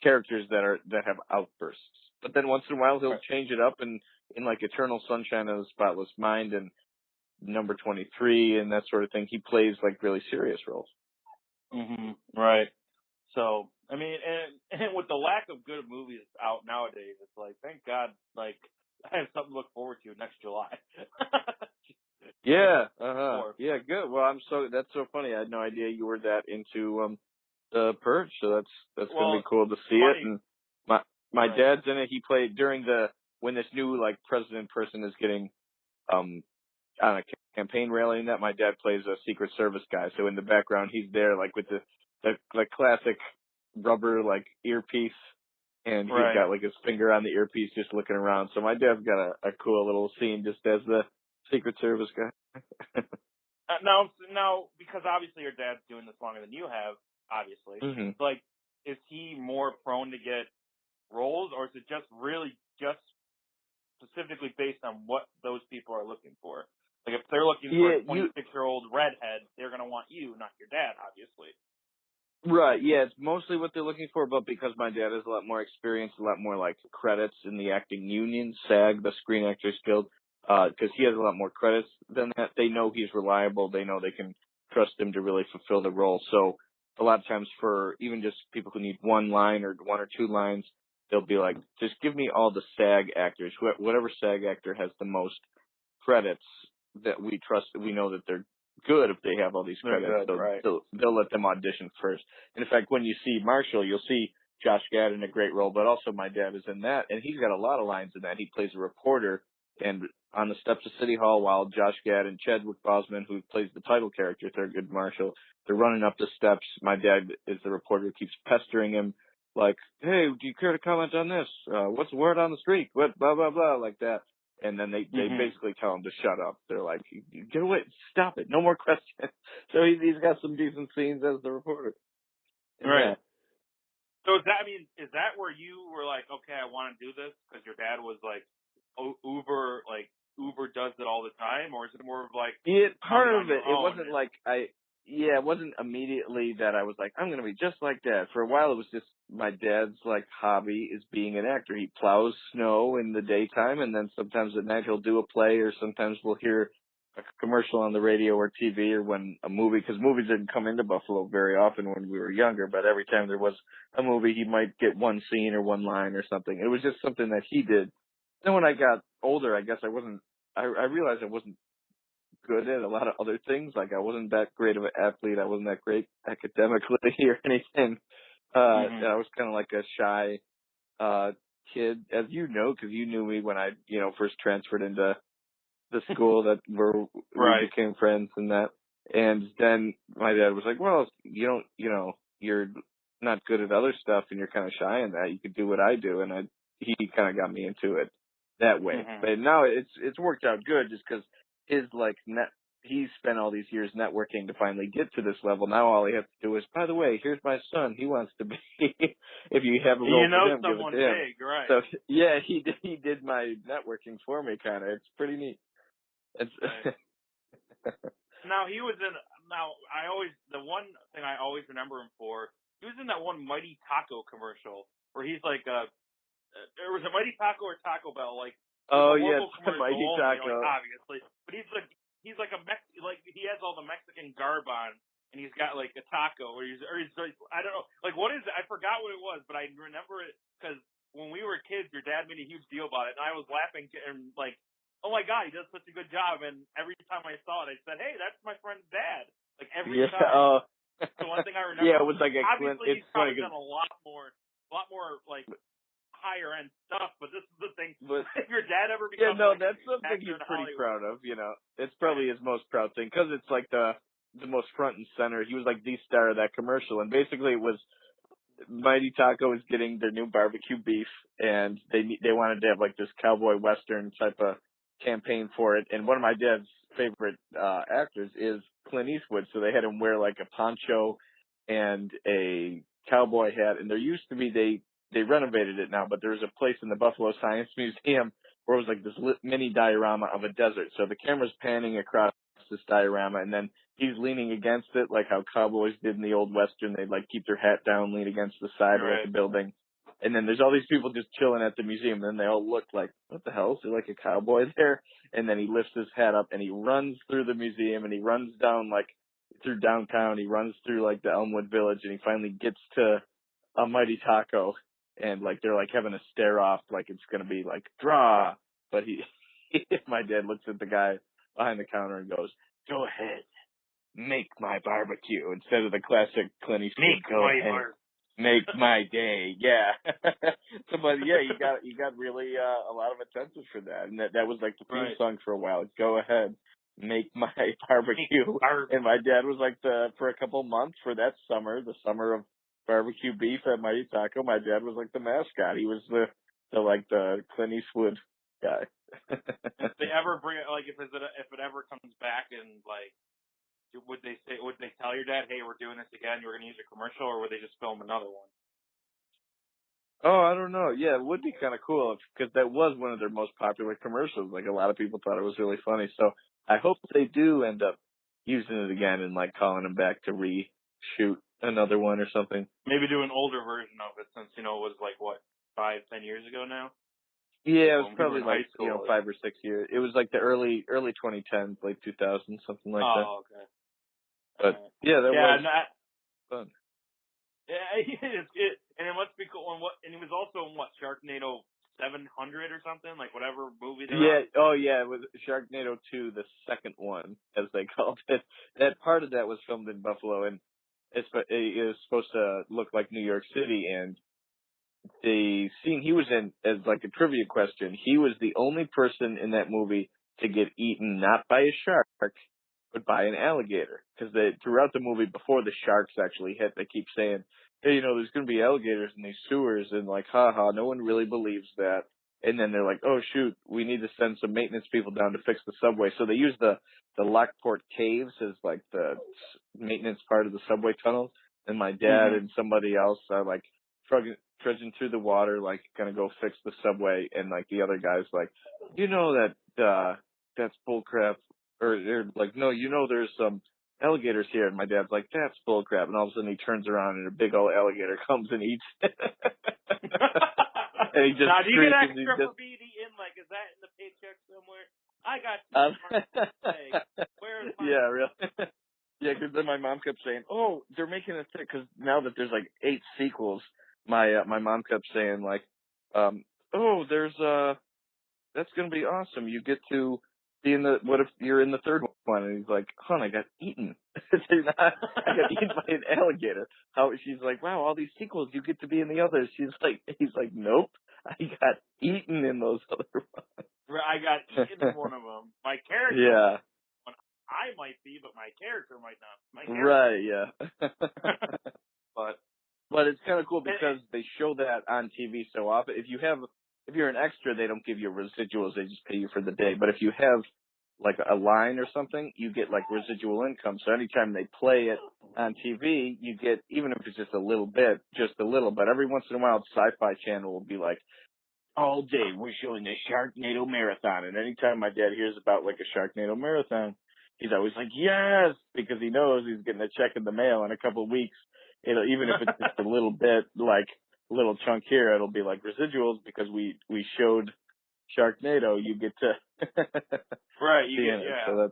Speaker 2: characters that have outbursts. But then once in a while he'll change it up, and in like Eternal Sunshine of the Spotless Mind and Number 23 and that sort of thing, he plays like really serious roles.
Speaker 1: Right. So, I mean, and with the lack of good movies out nowadays, it's like, thank God, like, I have something to look forward to next July.
Speaker 2: Yeah, yeah, good. Well, that's so funny. I had no idea you were that into The Purge, so that's gonna be cool to see it. And my dad's in it. He played during when this new like president person is getting on a campaign rally, and that my dad plays a Secret Service guy. So in the background, he's there like with the classic rubber like earpiece, and he's got like his finger on the earpiece just looking around. So my dad's got a cool little scene just as the Secret Service guy.
Speaker 1: Now, because obviously your dad's doing this longer than you have, obviously. Like, is he more prone to get roles, or is it just really just specifically based on what those people are looking for? Like, if they're looking for a 26-year-old redhead, they're going to want you, not your dad, obviously.
Speaker 2: Right, yeah, it's mostly what they're looking for, but because my dad has a lot more experience, a lot more, like, credits in the acting union, SAG, the Screen Actors Guild, because he has a lot more credits than that, they know he's reliable, they know they can trust him to really fulfill the role. So a lot of times for even just people who need one line or one or two lines, they'll be like, just give me all the SAG actors, whatever SAG actor has the most credits that we trust, we know that they're good if they have all these credits. They'll let them audition first. And in fact, when you see Marshall, you'll see Josh Gad in a great role, but also my dad is in that, and he's got a lot of lines in that. He plays a reporter, and on the steps of City Hall, while Josh Gad and Chadwick Boseman, who plays the title character, Thurgood Marshall, they're running up the steps. My dad is the reporter who keeps pestering him, like, hey, do you care to comment on this? What's the word on the street? What, blah, blah, blah, like that. And then they basically tell him to shut up. They're like, get away, stop it, no more questions. So he's got some decent scenes as the reporter.
Speaker 1: Right. So is that where you were like, okay, I want to do this because your dad was like, Uber does it all the time, or is it more of like
Speaker 2: part of it? It wasn't like it wasn't immediately that I was like, I'm going to be just like Dad. For a while, it was just my dad's like hobby is being an actor. He plows snow in the daytime, and then sometimes at night he'll do a play, or sometimes we'll hear a commercial on the radio or TV, or when a movie, because movies didn't come into Buffalo very often when we were younger, but every time there was a movie, he might get one scene or one line or something. It was just something that he did. Then when I got older, I guess I realized I wasn't good at a lot of other things. Like I wasn't that great of an athlete. I wasn't that great academically or anything. I was kind of like a shy kid, as you know, because you knew me when I, first transferred into the school that we became friends and that. And then my dad was like, well, you're not good at other stuff and you're kind of shy in that. You could do what I do. And he kind of got me into it that way. But now it's worked out good just because he's spent all these years networking to finally get to this level. Now all he has to do is, by the way, here's my son. He wants to be, if you have a role for him, give it to him.
Speaker 1: Big, right.
Speaker 2: So yeah, he did my networking for me kind of. It's pretty neat.
Speaker 1: Now the one thing I always remember him for, he was in that one Mighty Taco commercial where he's like was it Mighty Taco or Taco Bell? Like
Speaker 2: oh yeah,
Speaker 1: Mighty
Speaker 2: Taco.
Speaker 1: Like, obviously, but he's like he's like like he has all the Mexican garb on, and he's got like a taco, or he's I don't know, like what is it? I forgot what it was, but I remember it because when we were kids, your dad made a huge deal about it, and I was laughing and like, oh my god, he does such a good job. And every time I saw it, I said, hey, that's my friend's dad. Like every time. So one thing I remember,
Speaker 2: yeah, it was like
Speaker 1: obviously he's probably
Speaker 2: funny
Speaker 1: done a lot more like higher end stuff, but this is the thing.
Speaker 2: but
Speaker 1: If your dad ever becomes
Speaker 2: that's something he's pretty proud of. It's probably his most proud thing because it's like the most front and center. He was like the star of that commercial, and basically it was Mighty Taco is getting their new barbecue beef, and they wanted to have like this cowboy western type of campaign for it. And one of my dad's favorite actors is Clint Eastwood, so they had him wear like a poncho and a cowboy hat. And there used to be they renovated it now, but there was a place in the Buffalo Science Museum where it was like this mini diorama of a desert. So the camera's panning across this diorama, and then he's leaning against it like how cowboys did in the old western. They'd like keep their hat down, lean against the side of the building. And then there's all these people just chilling at the museum, and then they all look like, what the hell? Is there like a cowboy there? And then he lifts his hat up and he runs through the museum, and he runs down like through downtown. He runs through like the Elmwood Village, and he finally gets to a Mighty Taco, and like they're like having a stare off like it's gonna be like draw. But my dad looks at the guy behind the counter and goes, go ahead, make my barbecue, instead of the classic Clint Eastwood, go ahead, make my day. Yeah. So, but yeah, you got really a lot of attention for that, and that was like the theme song for a while. Go ahead, make my barbecue. And my dad was like for a couple months for that summer, the summer of barbecue beef at Mighty Taco. My dad was like the mascot. He was the Clint Eastwood guy.
Speaker 1: If they ever bring it, like if it ever comes back, and like, would they tell your dad, hey, we're doing this again, you're gonna use a commercial, or would they just film another one?
Speaker 2: Oh, I don't know. Yeah, it would be kind of cool because that was one of their most popular commercials. Like a lot of people thought it was really funny. So I hope they do end up using it again and like calling them back to reshoot another one or something.
Speaker 1: Maybe do an older version of it, since it was like what, 5-10 years ago now.
Speaker 2: Yeah, it was probably like 5 or 6 years. It was like the early 2010s, late 2000s, something like that.
Speaker 1: Oh, okay.
Speaker 2: But yeah, that was fun.
Speaker 1: Yeah, and it must be cool. And he was also in Sharknado 700 or something, like whatever movie.
Speaker 2: It was Sharknado 2, the second one, as they called it. That part of that was filmed in Buffalo, and it was supposed to look like New York City. And the scene he was in, as like a trivia question, he was the only person in that movie to get eaten not by a shark, but by an alligator. Because throughout the movie, before the sharks actually hit, they keep saying, hey, there's going to be alligators in these sewers, and like, haha, no one really believes that. And then they're like, oh shoot, we need to send some maintenance people down to fix the subway. So they use the Lockport Caves as like the maintenance part of the subway tunnels. And my dad and somebody else are like trudging through the water, like gonna go fix the subway. And like the other guy's like, that's bullcrap. Or they're like, no, there's some alligators here. And my dad's like, that's bullcrap. And all of a sudden he turns around and a big old alligator comes and eats it. And he just
Speaker 1: now, do you get extra for being eaten? Like, is that in the paycheck somewhere? I got where's my...
Speaker 2: Yeah, really. Yeah, because then my mom kept saying, oh, they're making a thing. Because now that there's like 8 sequels, my mom kept saying like, that's going to be awesome. You get to be what if you're in the third one? And he's like, hon, I got eaten. I got eaten by an alligator. She's like, wow, all these sequels, you get to be in the others. He's like, nope, I got eaten in those other ones.
Speaker 1: I got eaten in one of them. My character.
Speaker 2: Yeah.
Speaker 1: I might be, but my character might not.
Speaker 2: Right, yeah. But it's kind of cool because they show that on TV so often. If you're an extra, they don't give you residuals. They just pay you for the day. But if you have like a line or something, you get like residual income. So anytime they play it on TV, you get, even if it's just a little. But every once in a while, Sci-Fi Channel will be like, all day we're showing the Sharknado Marathon. And anytime my dad hears about like a Sharknado Marathon, he's always like, yes, because he knows he's getting a check in the mail in a couple of weeks. Even if it's just a little bit, like a little chunk here, it'll be like residuals because we showed Sharknado. You get to
Speaker 1: right. You get,
Speaker 2: it. So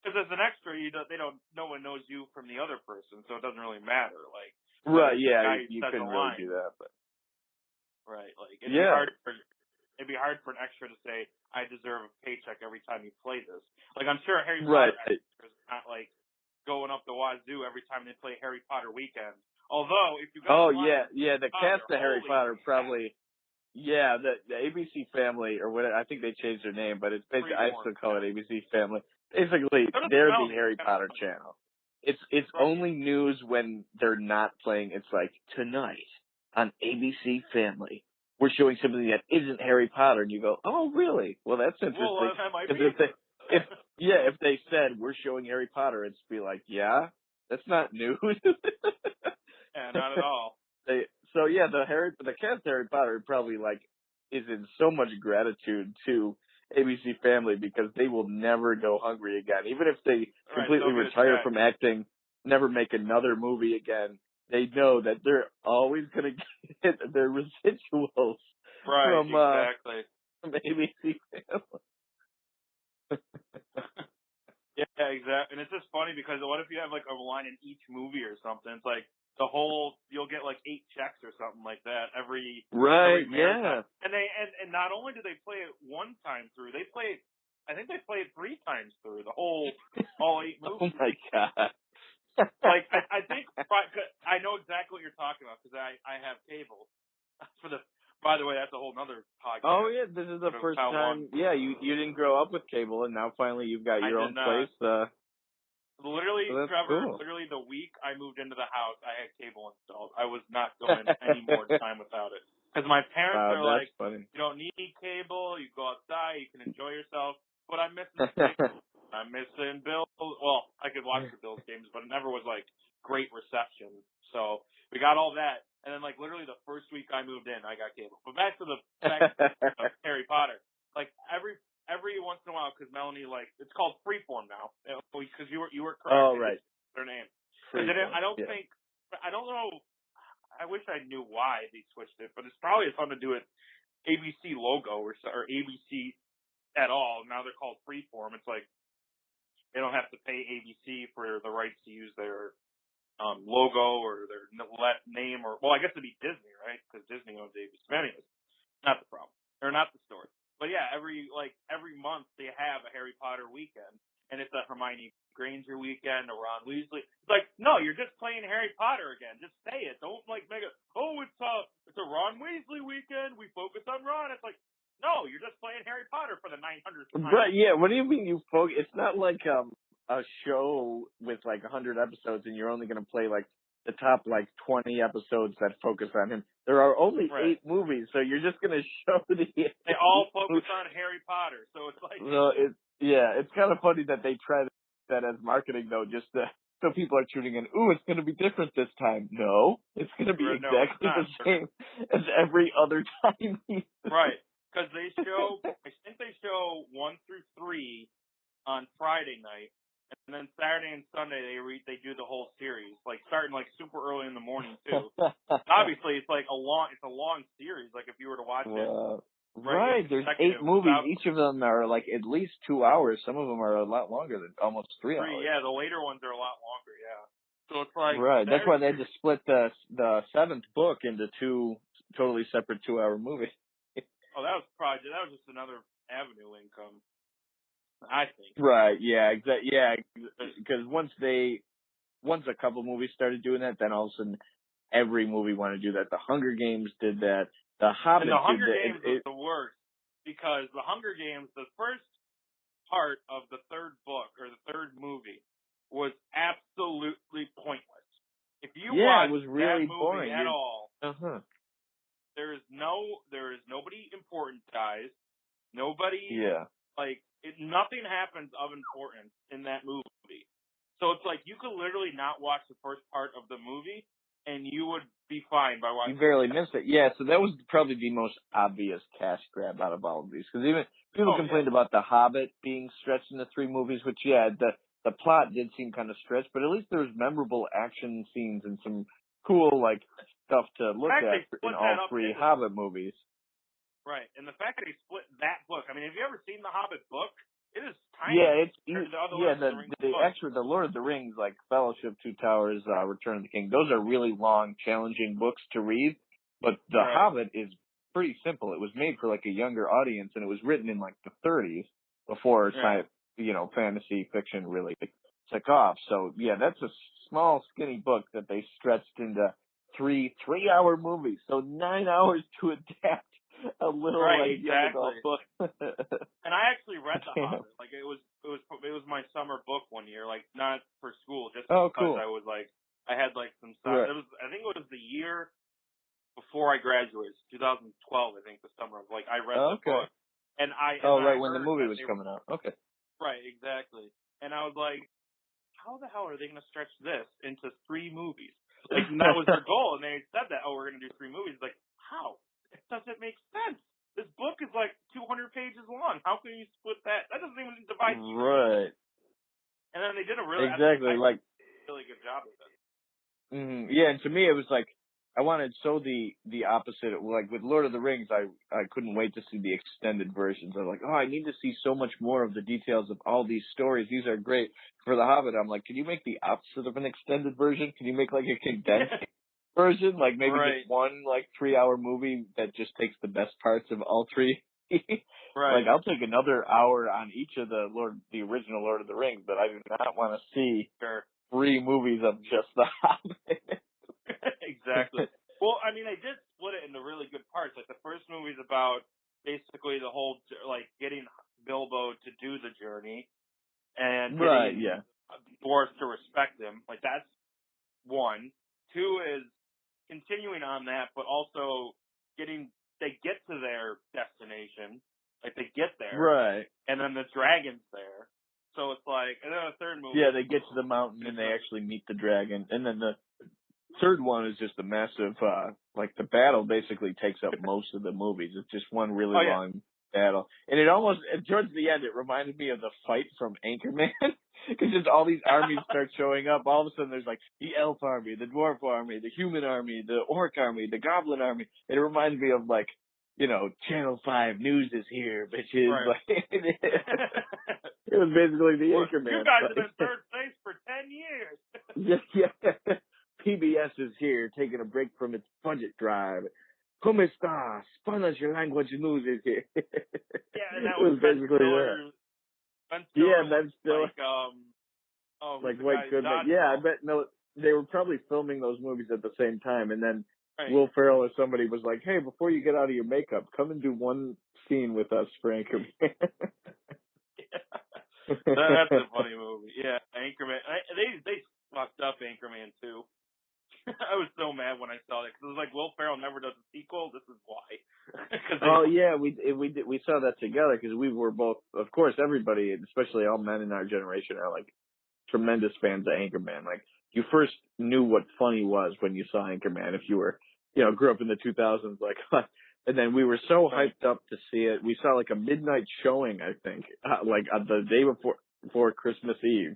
Speaker 1: Because as an extra, no one knows you from the other person, so it doesn't really matter. Like,
Speaker 2: Right,
Speaker 1: the
Speaker 2: yeah,
Speaker 1: guy who
Speaker 2: you
Speaker 1: says
Speaker 2: couldn't
Speaker 1: the
Speaker 2: really
Speaker 1: line,
Speaker 2: do that, but
Speaker 1: right? Like, it'd
Speaker 2: yeah,
Speaker 1: be hard for an extra to say, I deserve a paycheck every time you play this. Like, I'm sure Harry
Speaker 2: right.
Speaker 1: Potter extras not like going up the wazoo every time they play Harry Potter Weekend. Although, if you guys
Speaker 2: Oh
Speaker 1: watch
Speaker 2: yeah, the cast of Harry
Speaker 1: holy
Speaker 2: Potter
Speaker 1: crap,
Speaker 2: probably. Yeah, the ABC Family or what I think they changed their name, but it's basically I
Speaker 1: Freeborn,
Speaker 2: still call it ABC Family. Basically,
Speaker 1: so does
Speaker 2: they're the
Speaker 1: Melanie.
Speaker 2: Harry Potter channel. It's
Speaker 1: Right.
Speaker 2: only news when they're not playing. It's like tonight on ABC Family, we're showing something that isn't Harry Potter, and you go, oh really? Well, that's interesting.
Speaker 1: Well, that might be.
Speaker 2: If they said we're showing Harry Potter, it'd be like, yeah, that's not news.
Speaker 1: Yeah, not at all.
Speaker 2: So yeah, the cast of Harry Potter probably like is in so much gratitude to ABC Family because they will never go hungry again. Even if they completely retire from acting, never make another movie again, they know that they're always going to get their residuals from
Speaker 1: exactly.
Speaker 2: from ABC Family.
Speaker 1: Yeah, exactly. And it's just funny because what if you have like a line in each movie or something? It's like you'll get like 8 checks or something like that every
Speaker 2: Yeah.
Speaker 1: And not only do they play it one time through, I think they play it 3 times through all 8 movies.
Speaker 2: Oh my god.
Speaker 1: Like I think I know exactly what you're talking about because I have cable. By the way, that's a whole nother podcast.
Speaker 2: Oh yeah, this is the first time. Yeah, you didn't grow up with cable, and now finally you've got your own place.
Speaker 1: Literally,
Speaker 2: so
Speaker 1: Trevor.
Speaker 2: Cool.
Speaker 1: Literally, the week I moved into the house, I had cable installed. I was not going any more time without it because my parents are like,
Speaker 2: funny.
Speaker 1: "You don't need cable. You go outside. You can enjoy yourself." But I'm missing the Bills. I'm missing Bills. Well, I could watch the Bills games, but it never was like great reception. So we got all that, and then like literally the first week I moved in, I got cable. But back to Harry Potter. Like every once in a while, because Melanie, like, it's called Freeform now, because you were correct.
Speaker 2: Oh, right.
Speaker 1: Their name.
Speaker 2: Freeform,
Speaker 1: I don't know. I wish I knew why they switched it, but it's probably something to do with ABC logo or ABC at all. Now they're called Freeform. It's like they don't have to pay ABC for the rights to use their logo or their name, or well, I guess it'd be Disney, right? Because Disney owns ABC. Anyways, not the problem, or not the story. But yeah, every month they have a Harry Potter weekend, and it's a Hermione Granger weekend, a Ron Weasley. It's like, no, you're just playing Harry Potter again. Just say it. Don't like make it. Oh, it's a Ron Weasley weekend. We focus on Ron. It's like, no, you're just playing Harry Potter for the 900th time.
Speaker 2: But yeah, what do you mean you focus? It's not like a show with like 100 episodes, and you're only going to play like the top like 20 episodes that focus on him. There are only 8 movies, so you're just going to show
Speaker 1: They all focus on Harry Potter, so it's like.
Speaker 2: So it's kind of funny that they try that as marketing though, just so people are tuning in. Ooh, it's going to be different this time. No, it's going to be exactly the same as every other time.
Speaker 1: Right, because I think they show 1 through 3 on Friday night. And then Saturday and Sunday they do the whole series, like starting like super early in the morning too. Obviously, it's like a long series. Like if you were to watch it,
Speaker 2: right? There's 8 movies. Each of them are like at least 2 hours. Some of them are a lot longer than almost 3 hours.
Speaker 1: Yeah, the later ones are a lot longer. Yeah. So it's like
Speaker 2: right. That's why they had to split the 7th book into 2 totally separate 2-hour movies.
Speaker 1: Oh, that was just another avenue income. I think.
Speaker 2: Right. Yeah. Exactly. Yeah. Because once a couple movies started doing that, then all of a sudden every movie wanted to do that. The Hunger Games did that. The Hobbit
Speaker 1: and the Hunger
Speaker 2: did that.
Speaker 1: Games was the worst because the Hunger Games, the first part of the 3rd book or the 3rd movie, was absolutely pointless. If you watch
Speaker 2: it was really
Speaker 1: that movie
Speaker 2: boring
Speaker 1: at all, there is nobody important dies. Nobody.
Speaker 2: Yeah.
Speaker 1: Nothing happens of importance in that movie. So it's like you could literally not watch the first part of the movie and you would be fine by watching.
Speaker 2: You barely missed it. Yeah, so that was probably the most obvious cash grab out of all of these. Because even people complained about The Hobbit being stretched into 3 movies, which, the plot did seem kind of stretched, but at least there was memorable action scenes and some cool, like, stuff to look at in all 3 Hobbit movies.
Speaker 1: Right, and the fact that they split that book. I mean, have you ever seen the Hobbit book? It is tiny.
Speaker 2: Yeah,
Speaker 1: compared to the other
Speaker 2: yeah,
Speaker 1: Lord of the Rings books.
Speaker 2: actually the Lord of the Rings, like Fellowship, Two Towers, Return of the King, those are really long, challenging books to read. But The
Speaker 1: Right.
Speaker 2: Hobbit is pretty simple. It was made for like a younger audience, and it was written in like the 30s before
Speaker 1: Right.
Speaker 2: fantasy fiction really took off. So yeah, that's a small, skinny book that they stretched into three-hour movies. So 9 hours to adapt a little
Speaker 1: Right,
Speaker 2: like young adult
Speaker 1: exactly.
Speaker 2: book.
Speaker 1: And I actually read The
Speaker 2: Damn.
Speaker 1: Hobbit. Like it was my summer book one year. Like not for school, just
Speaker 2: Oh,
Speaker 1: because
Speaker 2: cool.
Speaker 1: I was like I had like some
Speaker 2: Right.
Speaker 1: I think it was the year before I graduated, 2012. I think the summer of like I read the book, and
Speaker 2: right,
Speaker 1: I
Speaker 2: when the
Speaker 1: heard
Speaker 2: movie
Speaker 1: that
Speaker 2: was
Speaker 1: they
Speaker 2: coming out. Okay.
Speaker 1: right, exactly. And I was like, how the hell are they going to stretch this into 3 movies? Like and that was their goal, and they said that we're going to do 3 movies. Like how? It doesn't make sense. This book is like 200 pages long. How can you split that? That doesn't even divide.
Speaker 2: Right.
Speaker 1: And then they did a really
Speaker 2: Exactly.
Speaker 1: really good job of it.
Speaker 2: Yeah, and to me it was like I wanted the opposite. Like with Lord of the Rings, I couldn't wait to see the extended versions. I was like, oh, I need to see so much more of the details of all these stories. These are great. For The Hobbit, I'm like, can you make the opposite of an extended version? Can you make like a condensed version, like maybe
Speaker 1: Right.
Speaker 2: just one like 3-hour movie that just takes the best parts of all 3?
Speaker 1: Right.
Speaker 2: Like I'll take another hour on each of the original Lord of the Rings, but I do not want to see
Speaker 1: Sure.
Speaker 2: 3 movies of just The Hobbit.
Speaker 1: Exactly. Well, I mean, they did split it into really good parts. Like the first movie's about basically the whole like getting Bilbo to do the journey and
Speaker 2: Right,
Speaker 1: getting
Speaker 2: yeah.
Speaker 1: dwarves to respect him. Like that's 1. 2 is continuing on that, but also they get to their destination. Like they get there,
Speaker 2: Right.
Speaker 1: and then the dragon's there. So it's like, and then the third movie.
Speaker 2: Yeah, they get to the mountain and they actually meet the dragon. And then the third one is just a massive, like the battle basically takes up most of the movies. It's just one really long battle. And it almost, towards the end, it reminded me of the fight from Anchorman. Because just all these armies start showing up. All of a sudden there's like the elf army, the dwarf army, the human army, the orc army, the goblin army. It reminds me of like, Channel 5 news is here, bitches.
Speaker 1: Right.
Speaker 2: Like, it was basically the Anchorman.
Speaker 1: You guys have been third place for 10 years.
Speaker 2: Yeah. PBS is here, taking a break from its budget drive. Como está? Spanish language news is here.
Speaker 1: Yeah, and that was Ben Stiller. Ben Stiller.
Speaker 2: Yeah, Ben Stiller.
Speaker 1: Like,
Speaker 2: White Goodman. Yeah, I bet they were probably filming those movies at the same time, and then Will Ferrell or somebody was like, "Hey, before you get out of your makeup, come and do one scene with us for Anchorman."
Speaker 1: That's a funny movie. Yeah, Anchorman. They fucked up Anchorman too. I was so mad when I saw that because it was like Will Ferrell never does a sequel. This is why.
Speaker 2: Oh yeah, we saw that together because we were both, of course, everybody, especially all men in our generation, are like tremendous fans of Anchorman. Like you first knew what funny was when you saw Anchorman. If you were, grew up in the 2000s, like, and then we were so hyped up to see it. We saw like a midnight showing, I think, like the day before Christmas Eve.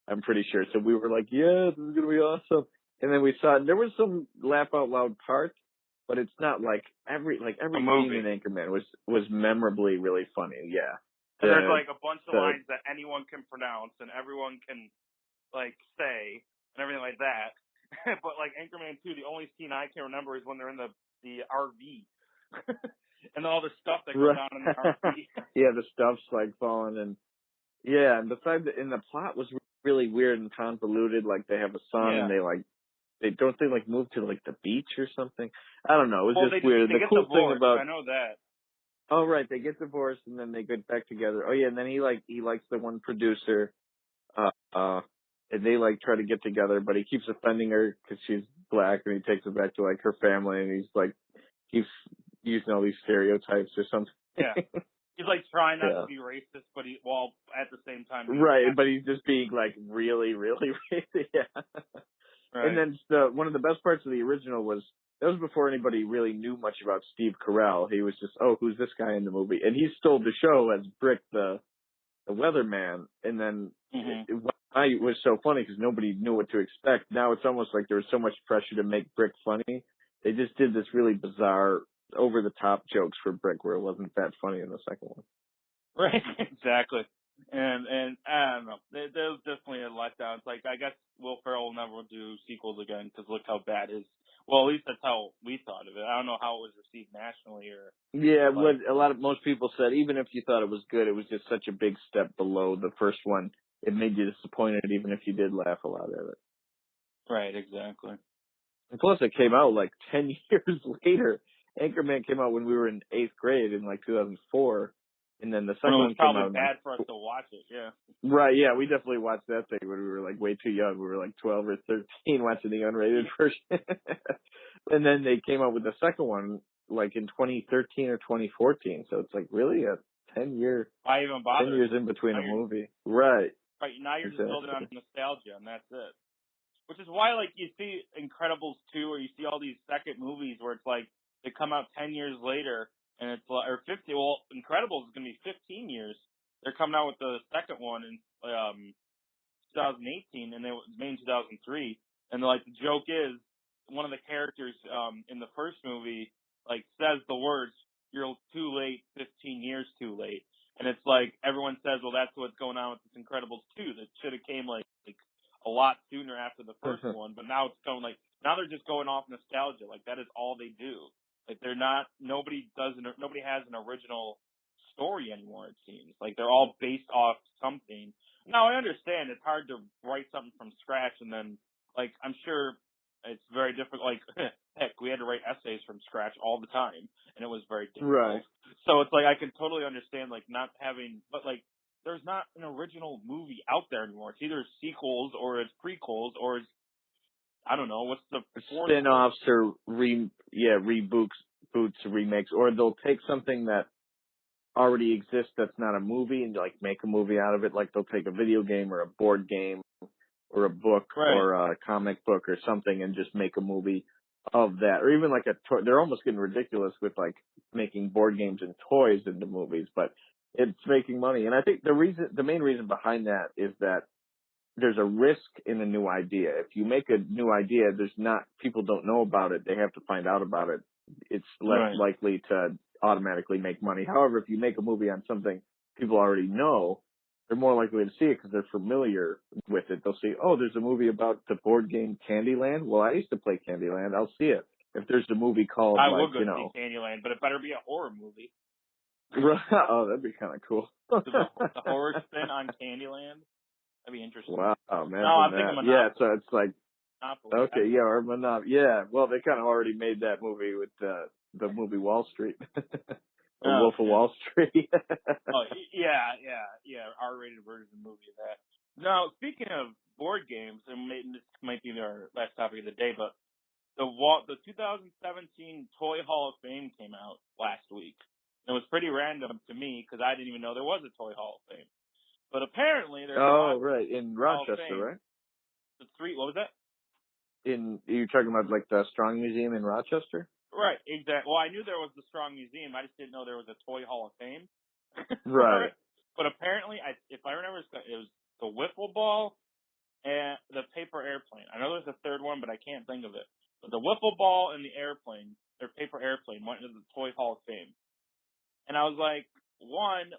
Speaker 2: I'm pretty sure. So we were like, yeah, this is gonna be awesome. And then we saw there was some laugh out loud parts, but it's not like every scene in Anchorman was memorably really funny. Yeah.
Speaker 1: And there's like a bunch of lines that anyone can pronounce and everyone can like say and everything like that. But like Anchorman 2, the only scene I can remember is when they're in the RV. And all the stuff that goes on in the RV.
Speaker 2: Yeah, the stuff's like falling and and besides and the plot was really weird and convoluted. Like they have a son and they move to like the beach or something. I don't know. It was just weird. The cool thing about
Speaker 1: I know that.
Speaker 2: Oh right, they get divorced and then they get back together. Oh yeah, and then he likes the one producer, and they like try to get together, but he keeps offending her because she's black, and he takes her back to like her family, and he's using all these stereotypes or something.
Speaker 1: Yeah, he's like trying not to be racist, but while at the same time.
Speaker 2: But he's just being like really, really racist. Yeah.
Speaker 1: Right.
Speaker 2: And then one of the best parts of the original was. That was before anybody really knew much about Steve Carell. He was just, who's this guy in the movie? And he stole the show as Brick, the weatherman. And then it was so funny because nobody knew what to expect. Now it's almost like there was so much pressure to make Brick funny. They just did this really bizarre, over-the-top jokes for Brick where it wasn't that funny in the second one.
Speaker 1: Right, exactly. And I don't know. There was definitely a letdown. It's like, I guess Will Ferrell will never do sequels again because look how bad his. Well, at least that's how we thought of it. I don't know how it was received nationally or
Speaker 2: Yeah, what
Speaker 1: like.
Speaker 2: most people said, even if you thought it was good, it was just such a big step below the first one. It made you disappointed, even if you did laugh a lot at it.
Speaker 1: Right, exactly.
Speaker 2: And plus, it came out like 10 years later. Anchorman came out when we were in 8th grade in like 2004, and then the
Speaker 1: When
Speaker 2: second
Speaker 1: it was
Speaker 2: one came
Speaker 1: probably
Speaker 2: out in like.
Speaker 1: bad for us to watch it. Yeah.
Speaker 2: Right, yeah, we definitely watched that thing when we were like way too young. We were like 12 or 13 watching the unrated version. And then they came out with the second one like in 2013 or 2014. So it's like really a 10
Speaker 1: Why even
Speaker 2: 10
Speaker 1: bother?
Speaker 2: years in between
Speaker 1: Now
Speaker 2: a
Speaker 1: you're
Speaker 2: movie. Right.
Speaker 1: right now you're just building on
Speaker 2: Exactly.
Speaker 1: nostalgia, and that's it. Which is why, like, you see Incredibles 2, or you see all these second movies where it's like they come out 10 years later, and it's like, or 50. Well, Incredibles is gonna be 15 years. They're coming out with the second one in 2018, and they was made in 2003. And like the joke is, one of the characters in the first movie like says the words, "You're too late, 15 years too late." And it's like everyone says, "Well, that's what's going on with this Incredibles 2. That should have came like a lot sooner after the first one." But now it's going like now they're just going off nostalgia. Like that is all they do. Like they're not nobody has an original story anymore. It seems like they're all based off something. Now I understand it's hard to write something from scratch, and then like I'm sure it's very difficult. Like heck, we had to write essays from scratch all the time, and it was very
Speaker 2: Right.
Speaker 1: difficult. So it's like I can totally understand like not having, but like there's not an original movie out there anymore. It's either sequels or it's prequels or it's I don't know what's the fourth
Speaker 2: Spin-offs
Speaker 1: one.
Speaker 2: or reboots, remakes, or they'll take something that already exists that's not a movie and like make a movie out of it. Like they'll take a video game or a board game or a book
Speaker 1: Right.
Speaker 2: or a comic book or something and just make a movie of that. Or even like a toy. They're almost getting ridiculous with like making board games and toys into movies, but it's making money. And I think the main reason behind that is that there's a risk in a new idea. If you make a new idea, people don't know about it. They have to find out about it. It's less
Speaker 1: Right.
Speaker 2: likely to automatically make money. However, if you make a movie on something people already know, they're more likely to see it because they're familiar with it. They'll see, oh, there's a movie about the board game Candyland. Well, I used to play Candyland. I'll see it. If there's a movie called
Speaker 1: I
Speaker 2: like,
Speaker 1: will go see Candyland, but it better be a horror movie.
Speaker 2: oh, that'd be kind of cool.
Speaker 1: The horror spin on Candyland. That'd be interesting.
Speaker 2: Wow,
Speaker 1: No,
Speaker 2: imagine
Speaker 1: I'm thinking
Speaker 2: that. Yeah,
Speaker 1: Monopoly.
Speaker 2: so it's like,
Speaker 1: Monopoly.
Speaker 2: okay, yeah, or Monopoly. Yeah, well, they kind of already made that movie with the movie Wall Street, or
Speaker 1: Oh,
Speaker 2: Wolf of
Speaker 1: yeah.
Speaker 2: Wall Street.
Speaker 1: Oh, yeah. R-rated version of the movie of that. Now, speaking of board games, and this might be our last topic of the day, but the 2017 Toy Hall of Fame came out last week. It was pretty random to me because I didn't even know there was a Toy Hall of Fame. But apparently, there's a
Speaker 2: Oh,
Speaker 1: lot of
Speaker 2: right, in
Speaker 1: Hall of
Speaker 2: Rochester,
Speaker 1: Fame.
Speaker 2: right?
Speaker 1: What was that?
Speaker 2: You're talking about like the Strong Museum in Rochester?
Speaker 1: Right, exactly. Well, I knew there was the Strong Museum. I just didn't know there was a Toy Hall of Fame for
Speaker 2: Right.
Speaker 1: it. But apparently, if I remember, it was the wiffle ball and the paper airplane. I know there's a third one, but I can't think of it. But the wiffle ball and the airplane, their paper airplane, went into the Toy Hall of Fame. And I was like, one,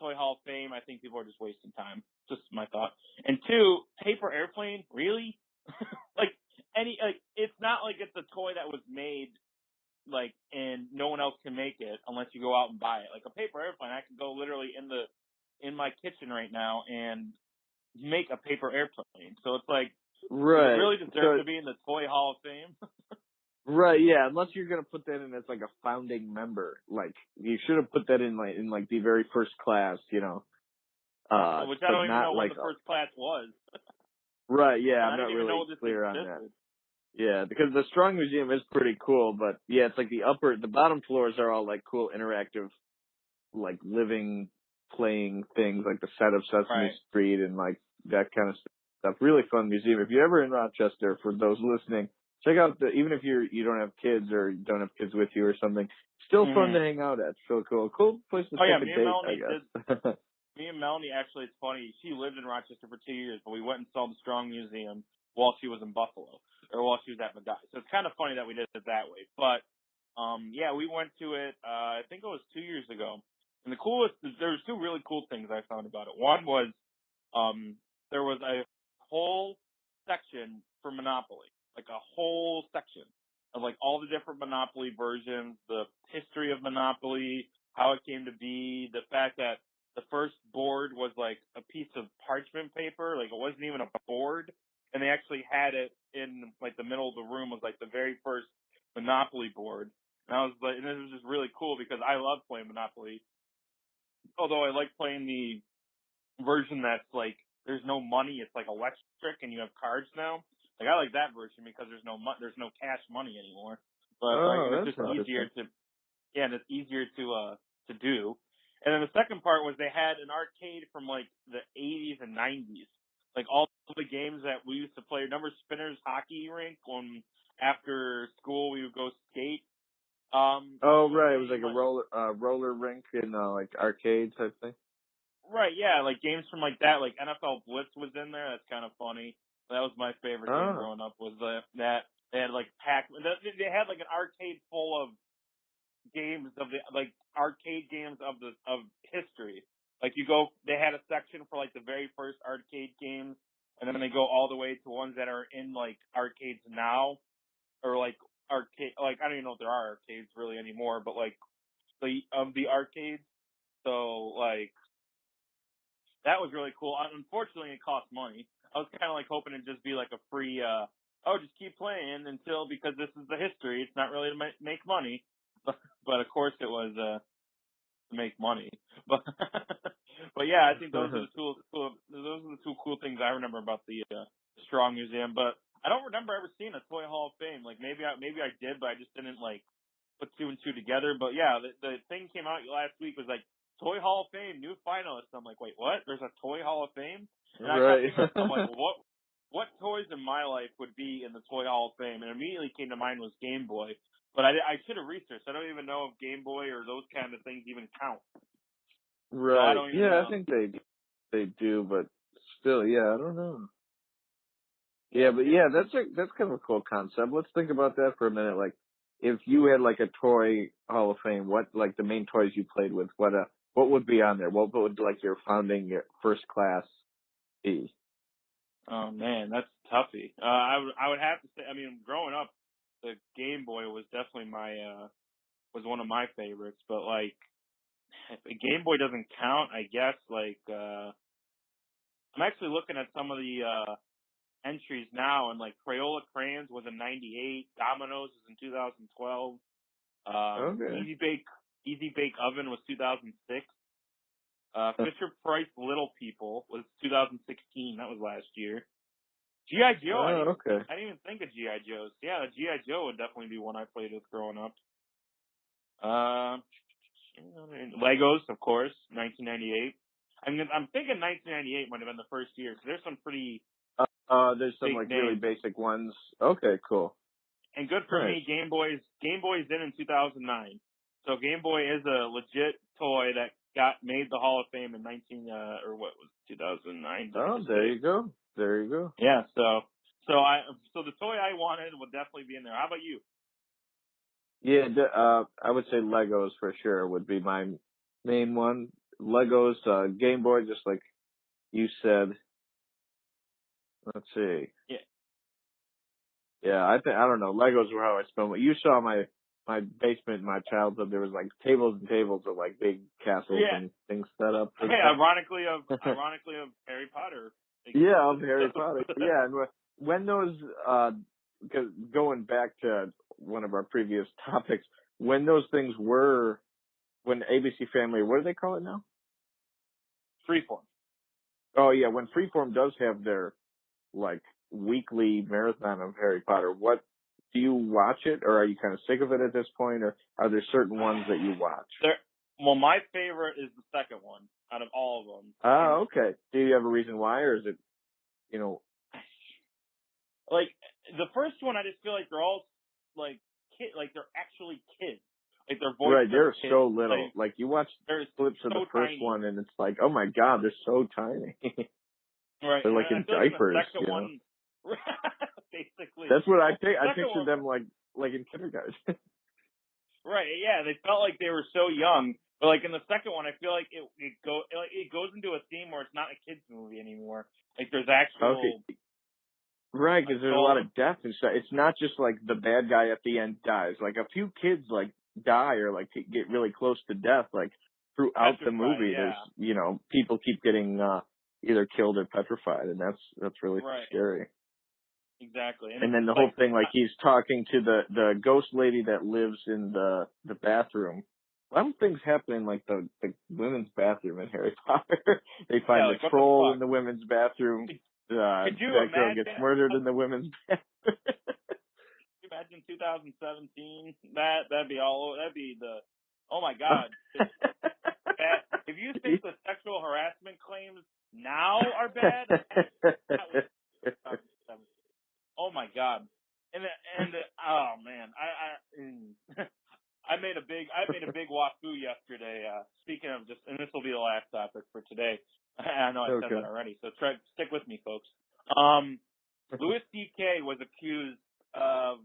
Speaker 1: Toy Hall of Fame, I think people are just wasting time. Just my thought. And two, paper airplane, really? like it's not like it's a toy that was made like and no one else can make it unless you go out and buy it. Like a paper airplane, I can go literally in my kitchen right now and make a paper airplane. So it's like, does it
Speaker 2: Right.
Speaker 1: really deserve
Speaker 2: So,
Speaker 1: to be in the Toy Hall of Fame?
Speaker 2: right, yeah, unless you're going to put that in as like a founding member. Like, you should have put that in like the very first class,
Speaker 1: Which I
Speaker 2: but
Speaker 1: don't even
Speaker 2: not
Speaker 1: know when
Speaker 2: like,
Speaker 1: the first class was.
Speaker 2: right, yeah,
Speaker 1: And
Speaker 2: I'm
Speaker 1: I
Speaker 2: not
Speaker 1: didn't even know
Speaker 2: really
Speaker 1: this
Speaker 2: clear on that.
Speaker 1: existed.
Speaker 2: Yeah, because the Strong Museum is pretty cool, but yeah, it's like the bottom floors are all like cool interactive, like living, playing things like the set of Sesame
Speaker 1: Right.
Speaker 2: Street and like that kind of stuff. Really fun museum. If you're ever in Rochester, for those listening, check out even if you don't have kids or you don't have kids with you or something, still fun to
Speaker 1: Mhm.
Speaker 2: hang out at. So cool. Cool place to
Speaker 1: Oh yeah,
Speaker 2: take a date, I guess.
Speaker 1: me and Melanie, actually, it's funny. She lived in Rochester for 2 years, but we went and saw the Strong Museum while she was in Buffalo, or while she was at Medai. So it's kind of funny that we did it that way. But, yeah, we went to it, I think it was 2 years ago. And there was two really cool things I found about it. One was, there was a whole section for Monopoly, like a whole section of like all the different Monopoly versions, the history of Monopoly, how it came to be, the fact that the first board was like a piece of parchment paper, like it wasn't even a board, and they actually had it in like the middle of the room was like the very first Monopoly board. And I was like, and it was just really cool because I love playing Monopoly. Although I like playing the version that's like there's no money, it's like electric and you have cards now. Like I like that version because there's no cash money anymore. But like and it's
Speaker 2: that's
Speaker 1: just easier
Speaker 2: interesting.
Speaker 1: and it's easier to do. And then the second part was they had an arcade from like the 80s and 90s. Like all the games that we used to play. Remember Spinner's hockey rink when after school we would go skate?
Speaker 2: Oh,
Speaker 1: So
Speaker 2: right. It was
Speaker 1: they
Speaker 2: like a roller rink in like arcade type thing.
Speaker 1: right, yeah, like games from like that, like NFL Blitz was in there. That's kind of funny. That was my favorite game
Speaker 2: Oh.
Speaker 1: growing up. Was that they had like they had like an arcade full of games of the like arcade games of history. Like they had a section for like the very first arcade games, and then they go all the way to ones that are in like arcades now, or like arcade. Like I don't even know if there are arcades really anymore, but like the arcades. So like that was really cool. Unfortunately, it cost money. I was kind of like hoping it'd just be like a free, just keep playing because this is the history. It's not really to make money, but of course it was to make money. But but yeah, I think those are the two cool things I remember about the Strong Museum. But I don't remember ever seeing a Toy Hall of Fame. Like maybe I did, but I just didn't like put two and two together. But yeah, the thing came out last week was like Toy Hall of Fame, new finalists. I'm like, wait, what? There's a Toy Hall of Fame? And I kept
Speaker 2: Right.
Speaker 1: thinking, I'm like, what toys in my life would be in the Toy Hall of Fame? And immediately came to mind was Game Boy. But I should have researched. I don't even know if Game Boy or those kind of things even count. So I
Speaker 2: Right.
Speaker 1: don't even
Speaker 2: Yeah,
Speaker 1: know.
Speaker 2: I think they do, but still, yeah, I don't know. Yeah,
Speaker 1: Yeah,
Speaker 2: but yeah, that's kind of a cool concept. Let's think about that for a minute. Like, if you had like a toy Hall of Fame, what like the main toys you played with? What would be on there? What would like your first class be?
Speaker 1: oh man, that's toughy. I would have to say. I mean, growing up, the Game Boy was definitely was one of my favorites. But like, if a Game Boy doesn't count, I guess like I'm actually looking at some of the entries now, and like Crayola Crayons was in '98, Dominoes was in 2012,
Speaker 2: Okay.
Speaker 1: Easy Bake Oven was 2006, Fisher Price Little People was 2016. That was last year. G.I. Joe,
Speaker 2: Oh, okay.
Speaker 1: I didn't even think of G.I. Joes. Yeah, the G.I. Joe would definitely be one I played with growing up. Legos, of course, 1998. I mean, I'm thinking 1998 might have been the first year, because there's some pretty
Speaker 2: There's some
Speaker 1: big
Speaker 2: like really
Speaker 1: names.
Speaker 2: basic ones. Okay, cool.
Speaker 1: And good for
Speaker 2: Nice.
Speaker 1: me, Game Boy's in 2009. So Game Boy is a legit toy that got made the Hall of Fame in 2009, did I
Speaker 2: Oh,
Speaker 1: just
Speaker 2: there
Speaker 1: say?
Speaker 2: you go. There you go.
Speaker 1: Yeah, so the toy I wanted would definitely be in there. How about you?
Speaker 2: Yeah, I would say Legos for sure would be my main one. Legos, Game Boy, just like you said. Let's see.
Speaker 1: Yeah.
Speaker 2: Yeah, I don't know. Legos were how I spent. You saw my basement in my childhood. There was like tables and tables of like big castles
Speaker 1: Yeah.
Speaker 2: and things set up for
Speaker 1: Hey,
Speaker 2: that.
Speaker 1: ironically of Harry Potter
Speaker 2: Yeah, of
Speaker 1: existed.
Speaker 2: Harry Potter. Yeah, and when those, because going back to one of our previous topics, when those things were, when ABC Family, what do they call it now?
Speaker 1: Freeform.
Speaker 2: Oh yeah, when Freeform does have their like weekly marathon of Harry Potter, what do you watch it, or are you kind of sick of it at this point, or are there certain ones that you watch?
Speaker 1: Well, my favorite is the second one out of all of them. And
Speaker 2: Oh, okay. Do you have a reason why, or is it, you know?
Speaker 1: like the first one, I just feel like they're all like they're actually kids. Like their voices
Speaker 2: Right,
Speaker 1: are
Speaker 2: they're
Speaker 1: kids.
Speaker 2: so little. Like you watch
Speaker 1: They're
Speaker 2: clips of the
Speaker 1: so
Speaker 2: first
Speaker 1: tiny.
Speaker 2: one, and it's like, oh my god, they're so tiny.
Speaker 1: Right.
Speaker 2: They're
Speaker 1: And
Speaker 2: like
Speaker 1: I
Speaker 2: in
Speaker 1: feel like in the
Speaker 2: diapers,
Speaker 1: second
Speaker 2: you know.
Speaker 1: one, basically,
Speaker 2: That's what I
Speaker 1: the
Speaker 2: think. I
Speaker 1: second
Speaker 2: pictured
Speaker 1: one,
Speaker 2: them like in kindergarten.
Speaker 1: right? Yeah, they felt like they were so young, But like in the second one, I feel like it goes into a theme where it's not a kids movie anymore. Like there's actual
Speaker 2: Right, because there's a lot
Speaker 1: adult.
Speaker 2: of death and stuff. It's not just like the bad guy at the end dies. Like a few kids like die or like get really close to death. Like throughout the
Speaker 1: Petrified,
Speaker 2: movie,
Speaker 1: yeah.
Speaker 2: there's people keep getting either killed or petrified, and that's really
Speaker 1: Right.
Speaker 2: scary.
Speaker 1: Exactly.
Speaker 2: And then the whole thing, like he's talking to the ghost lady that lives in the bathroom. A lot of things happen in like the women's bathroom in Harry Potter. They find
Speaker 1: like,
Speaker 2: the
Speaker 1: what
Speaker 2: troll
Speaker 1: the
Speaker 2: in the women's bathroom.
Speaker 1: Could you
Speaker 2: That girl gets
Speaker 1: imagine?
Speaker 2: murdered in the women's bathroom.
Speaker 1: Imagine 2017. That'd be all. That'd be the. Oh my God. If you think the sexual harassment claims now are bad, that was 2007. Oh my God. And oh man, I made a big wafoo yesterday. Speaking of just, and this will be the last topic for today. I know I said that already, so stick with me, folks. Louis C.K. was accused of,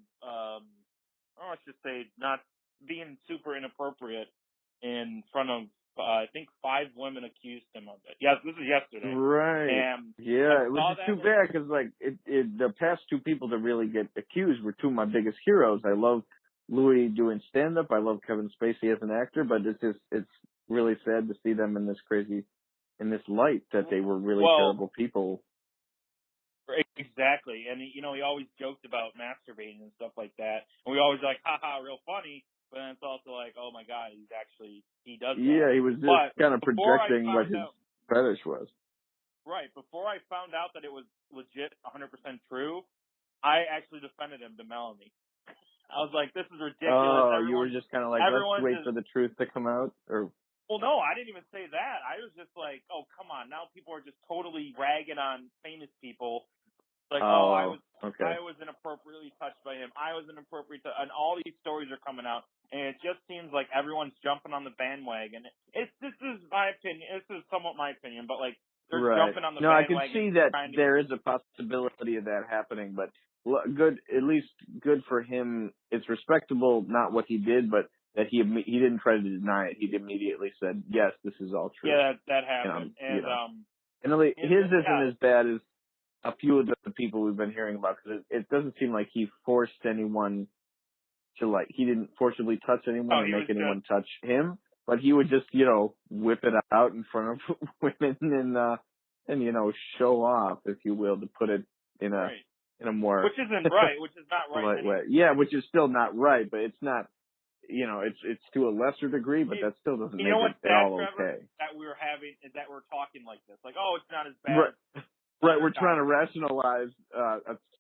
Speaker 1: let's just say, not being super inappropriate in front of, I think 5 women accused him of it. Yes, this is yesterday.
Speaker 2: Right.
Speaker 1: And
Speaker 2: yeah, it was just too bad because like the past 2 people to really get accused were 2 of my biggest heroes. I love Louis doing stand up. I love Kevin Spacey as an actor, but it's really sad to see them in this light that they were really terrible people.
Speaker 1: Exactly. And he always joked about masturbating and stuff like that. And we always like, haha, real funny. But then it's also like, oh my God, he does that.
Speaker 2: Yeah, he was just kind of projecting what his fetish was.
Speaker 1: Right. Before I found out that it was legit 100% true, I actually defended him to Melanie. I was like, this is ridiculous.
Speaker 2: Oh, you were just kind of like, let's wait for the truth to come out? Or
Speaker 1: well, no, I didn't even say that. I was just like, oh, come on. Now people are just totally ragging on famous people. Like, I was inappropriately touched by him. I was inappropriate, and all these stories are coming out, and it just seems like everyone's jumping on the bandwagon. This is my opinion. This is somewhat my opinion, but like they're jumping on the bandwagon.
Speaker 2: No, I can see that there is a possibility of that happening, but at least good for him. It's respectable, not what he did, but that he didn't try to deny it. He immediately said, "Yes, this is all true."
Speaker 1: Yeah, that happened, and
Speaker 2: his isn't as bad as a few of the people we've been hearing about, because it doesn't seem like he forced anyone to he didn't forcibly touch anyone or make anyone touch him, but he would just, whip it out in front of women and show off, if you will, to put it in a more
Speaker 1: which isn't right, which is not right
Speaker 2: way. Yeah, which is still not right, but it's not, it's to a lesser degree, but that still doesn't make it at all okay.
Speaker 1: That we're talking like this, like, oh, it's not as bad.
Speaker 2: Right, we're trying to rationalize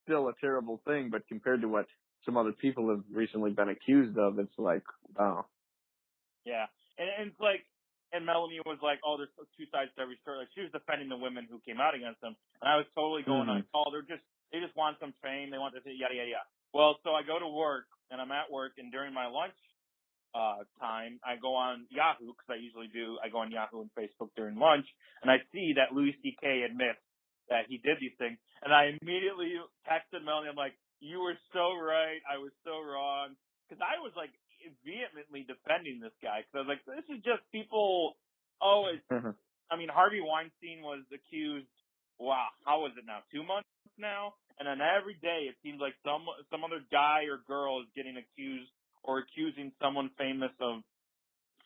Speaker 2: still a terrible thing, but compared to what some other people have recently been accused of, it's like, wow.
Speaker 1: Yeah, and it's like, and Melanie was like, oh, there's 2 sides to every story. Like, she was defending the women who came out against them, and I was totally going like, oh, they just want some fame, they want this, yada yada yada. Well, so I go to work, and I'm at work, and during my lunch time, I go on Yahoo, because I go on Yahoo and Facebook during lunch, and I see that Louis C.K. admits that he did these things, and I immediately texted Melanie. I'm like, you were so right, I was so wrong, because I was like vehemently defending this guy, because I was like, this is just people. I mean, Harvey Weinstein was accused. Wow, how was it now? 2 months now, and then every day it seems like some other guy or girl is getting accused or accusing someone famous of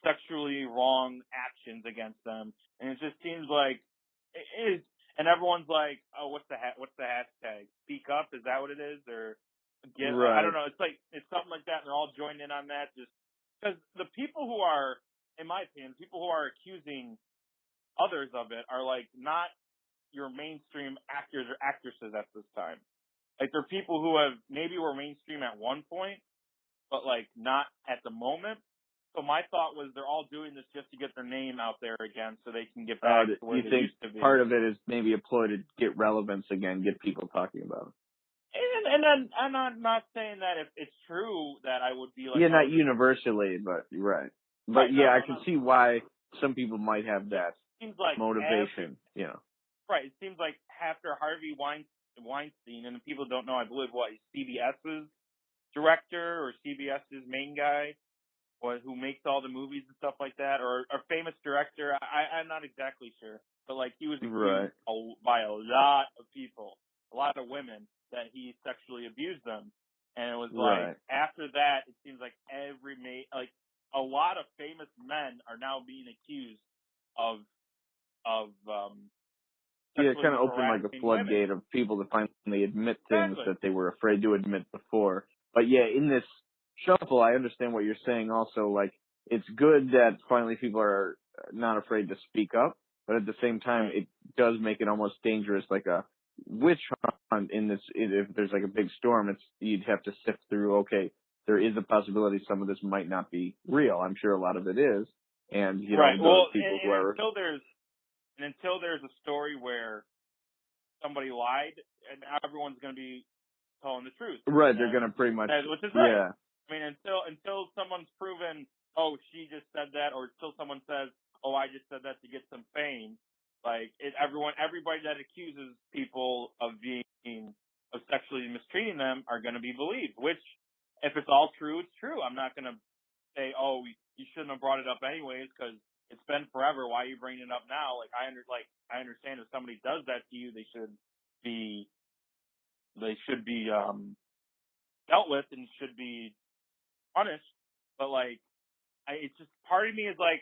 Speaker 1: sexually wrong actions against them, and it just seems like it is. And everyone's like, oh, what's the hashtag? Speak up? Is that what it is? Or I don't know. It's like, it's something like that, and they're all joining in on that. Just because the people who are, in my opinion, people who are accusing others of it are like not your mainstream actors or actresses at this time. Like, they're people who maybe were mainstream at one point, but like not at the moment. So my thought was they're all doing this just to get their name out there again, so they can get back to where they used to be.
Speaker 2: Part of it is maybe a ploy to get relevance again, get people talking about it.
Speaker 1: And I'm not saying that if it's true that I would be like,
Speaker 2: not universally, but right. But I can see why some people might have that motivation.
Speaker 1: Right. It seems like after Harvey Weinstein, and people don't know, I believe he's CBS's director or CBS's main guy. who makes all the movies and stuff like that, or a famous director. I'm not exactly sure, but like he was accused by a lot of people, a lot of women, that he sexually abused them, and it was like after that, it seems like a lot of famous men are now being accused of
Speaker 2: yeah, it kind of opened like a floodgate
Speaker 1: women.
Speaker 2: of people to finally admit things that they were afraid to admit before. But yeah, in this shuffle, I understand what you're saying also. Like, it's good that finally people are not afraid to speak up, but at the same time, it does make it almost dangerous, like a witch hunt in this. If there's like a big storm, you'd have to sift through, okay, there is a possibility some of this might not be real. I'm sure a lot of it is. And, you know, those people who are...
Speaker 1: until there's a story where somebody lied, and everyone's going to be telling the truth.
Speaker 2: Right, they're going to pretty much,
Speaker 1: which is right.
Speaker 2: Yeah.
Speaker 1: I mean, until someone's proven, oh, she just said that, or until someone says, oh, I just said that to get some fame, like everybody that accuses people of sexually mistreating them are going to be believed. Which, if it's all true, it's true. I'm not going to say, oh, you shouldn't have brought it up anyways because it's been forever. Why are you bringing it up now? I understand if somebody does that to you, they should be dealt with and should be punished. But it's just, part of me is like,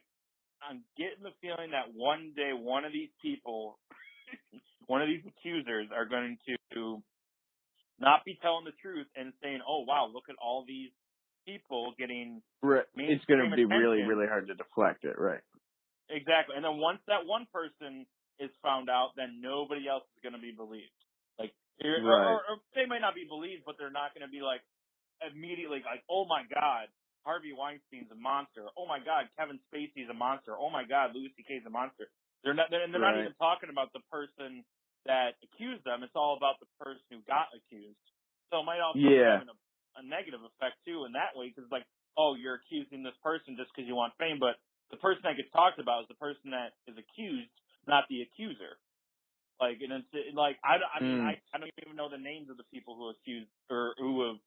Speaker 1: I'm getting the feeling that one day one of these people, one of these accusers, are going to not be telling the truth and saying, oh wow, look at all these people getting
Speaker 2: It's going to be
Speaker 1: attention.
Speaker 2: really, really hard to deflect it, right?
Speaker 1: Exactly. And then once that one person is found out, then nobody else is going to be believed. Or they might not be believed, but they're not going to be immediately oh my God, Harvey Weinstein's a monster. Oh my God, Kevin Spacey's a monster. Oh my God, Louis C.K.'s a monster. They're not even talking about the person that accused them. It's all about the person who got accused. So it might also be having a negative effect too in that way, because oh, you're accusing this person just because you want fame, but the person that gets talked about is the person that is accused, not the accuser. I don't even know the names of the people who accused or who have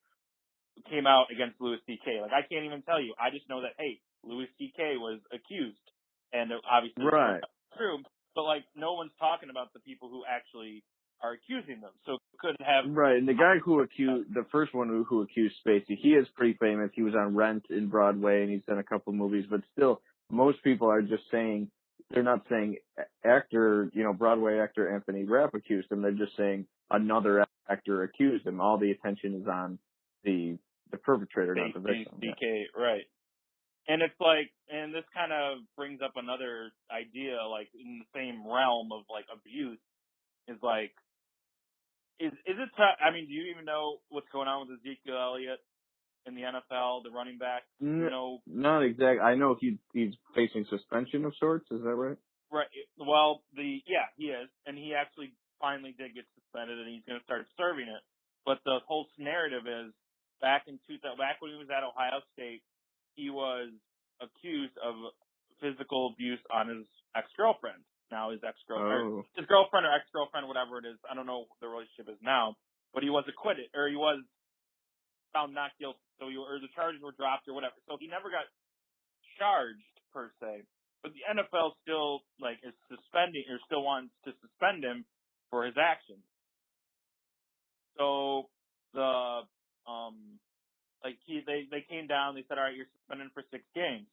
Speaker 1: came out against Louis C.K. I can't even tell you. I just know that, hey, Louis C.K. was accused, and obviously it's true. But no one's talking about the people who actually are accusing them. So it could have
Speaker 2: and the guy who accused the first one who accused Spacey, he is pretty famous. He was on Rent in Broadway, and he's done a couple movies. But still, most people are just saying, they're not saying actor, Broadway actor Anthony Rapp accused him. They're just saying another actor accused him. All the attention is on the perpetrator, not the victim.
Speaker 1: DK, right. And it's and this kind of brings up another idea, in the same realm of abuse, is is it I mean, do you even know what's going on with Ezekiel Elliott in the NFL, the running back?
Speaker 2: Not exactly. I know he's facing suspension of sorts, is that right?
Speaker 1: Right. Well, he is, and he actually finally did get suspended, and he's going to start serving it. But the whole narrative is back when he was at Ohio State, he was accused of physical abuse on his ex-girlfriend. Now his ex-girlfriend, his girlfriend or ex-girlfriend, whatever it is, I don't know what the relationship is now, but he was acquitted, or he was found not guilty. So or the charges were dropped or whatever. So he never got charged per se. But the NFL still is suspending, or still wants to suspend him for his actions. So they came down. They said, all right, you're suspended for 6 games.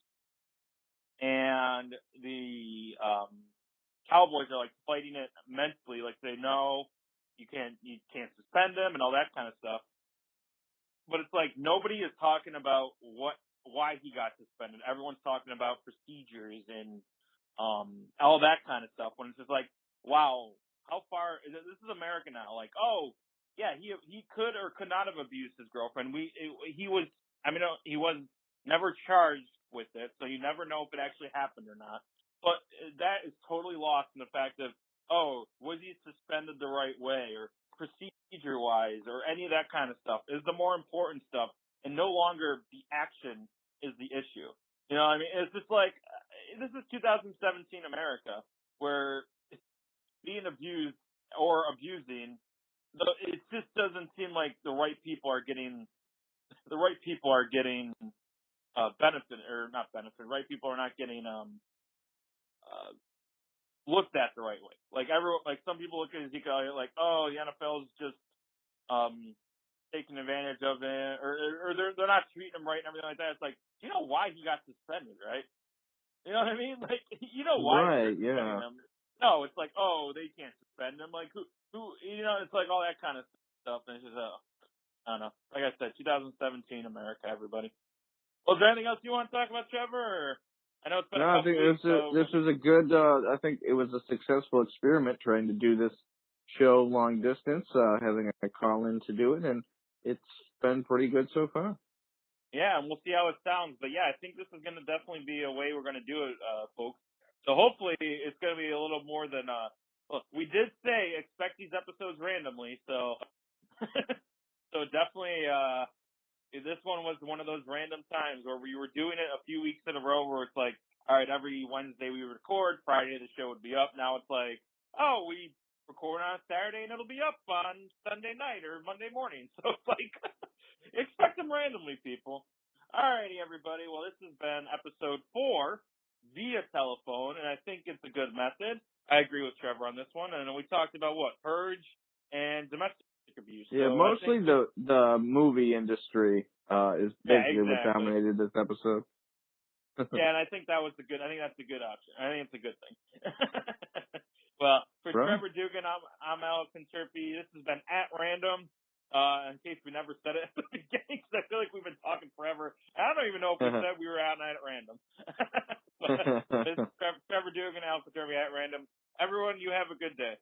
Speaker 1: And the Cowboys are fighting it mentally, they know you can't suspend him and all that kind of stuff. But it's nobody is talking about why he got suspended. Everyone's talking about procedures and all that kind of stuff. When it's just wow, how far is it? This is America now. Oh, yeah, he could or could not have abused his girlfriend. He was never charged with it, so you never know if it actually happened or not. But that is totally lost in the fact of, oh, was he suspended the right way or procedure-wise or any of that kind of stuff is the more important stuff, and no longer the action is the issue. You know what I mean? It's just this is 2017 America, where being abused or abusing, it just doesn't seem like the right people are getting benefit, or not benefit, right? People are not getting looked at the right way. Like some people look at Ezekiel Elliott like, oh, the NFL's just taking advantage of it, or they're not treating him right and everything like that. It's like, you know why he got suspended, right? You know what I mean? Like, you know why they're suspending him. No, it's like, oh, they can't suspend him. Like, who, it's like all that kind of stuff. And it's just, I don't know. Like I said, 2017 America, everybody. Well, is there anything else you want to talk about, Trevor? Or, I know it's been a couple weeks.
Speaker 2: This was a good, I think it was a successful experiment trying to do this show long distance, having a call in to do it, and it's been pretty good so far.
Speaker 1: Yeah, and we'll see how it sounds. But yeah, I think this is going to definitely be a way we're going to do it, folks. So hopefully it's going to be a little more than, look, we did say expect these episodes randomly. So, so definitely, this one was one of those random times where we were doing it a few weeks in a row where it's like, all right, every Wednesday we record, Friday the show would be up. Now it's like, oh, we record on Saturday and it'll be up on Sunday night or Monday morning. So it's like, expect them randomly, people. Alrighty, everybody. Well, this has been episode 4 via telephone, and I think it's a good method. I agree with Trevor on this one. And we talked about what? Purge and domestic abuse.
Speaker 2: Yeah,
Speaker 1: so
Speaker 2: mostly the movie industry is basically what dominated this episode.
Speaker 1: Yeah, and I think that's a good option. I think it's a good thing. Well, for Trevor Dugan, I'm Alex Turpey. This has been At Random. In case we never said it at the beginning, because I feel like we've been talking forever. I don't even know if we said we were out at random. But this is Trevor Dugan, Alex Turpey, At Random. Everyone, you have a good day.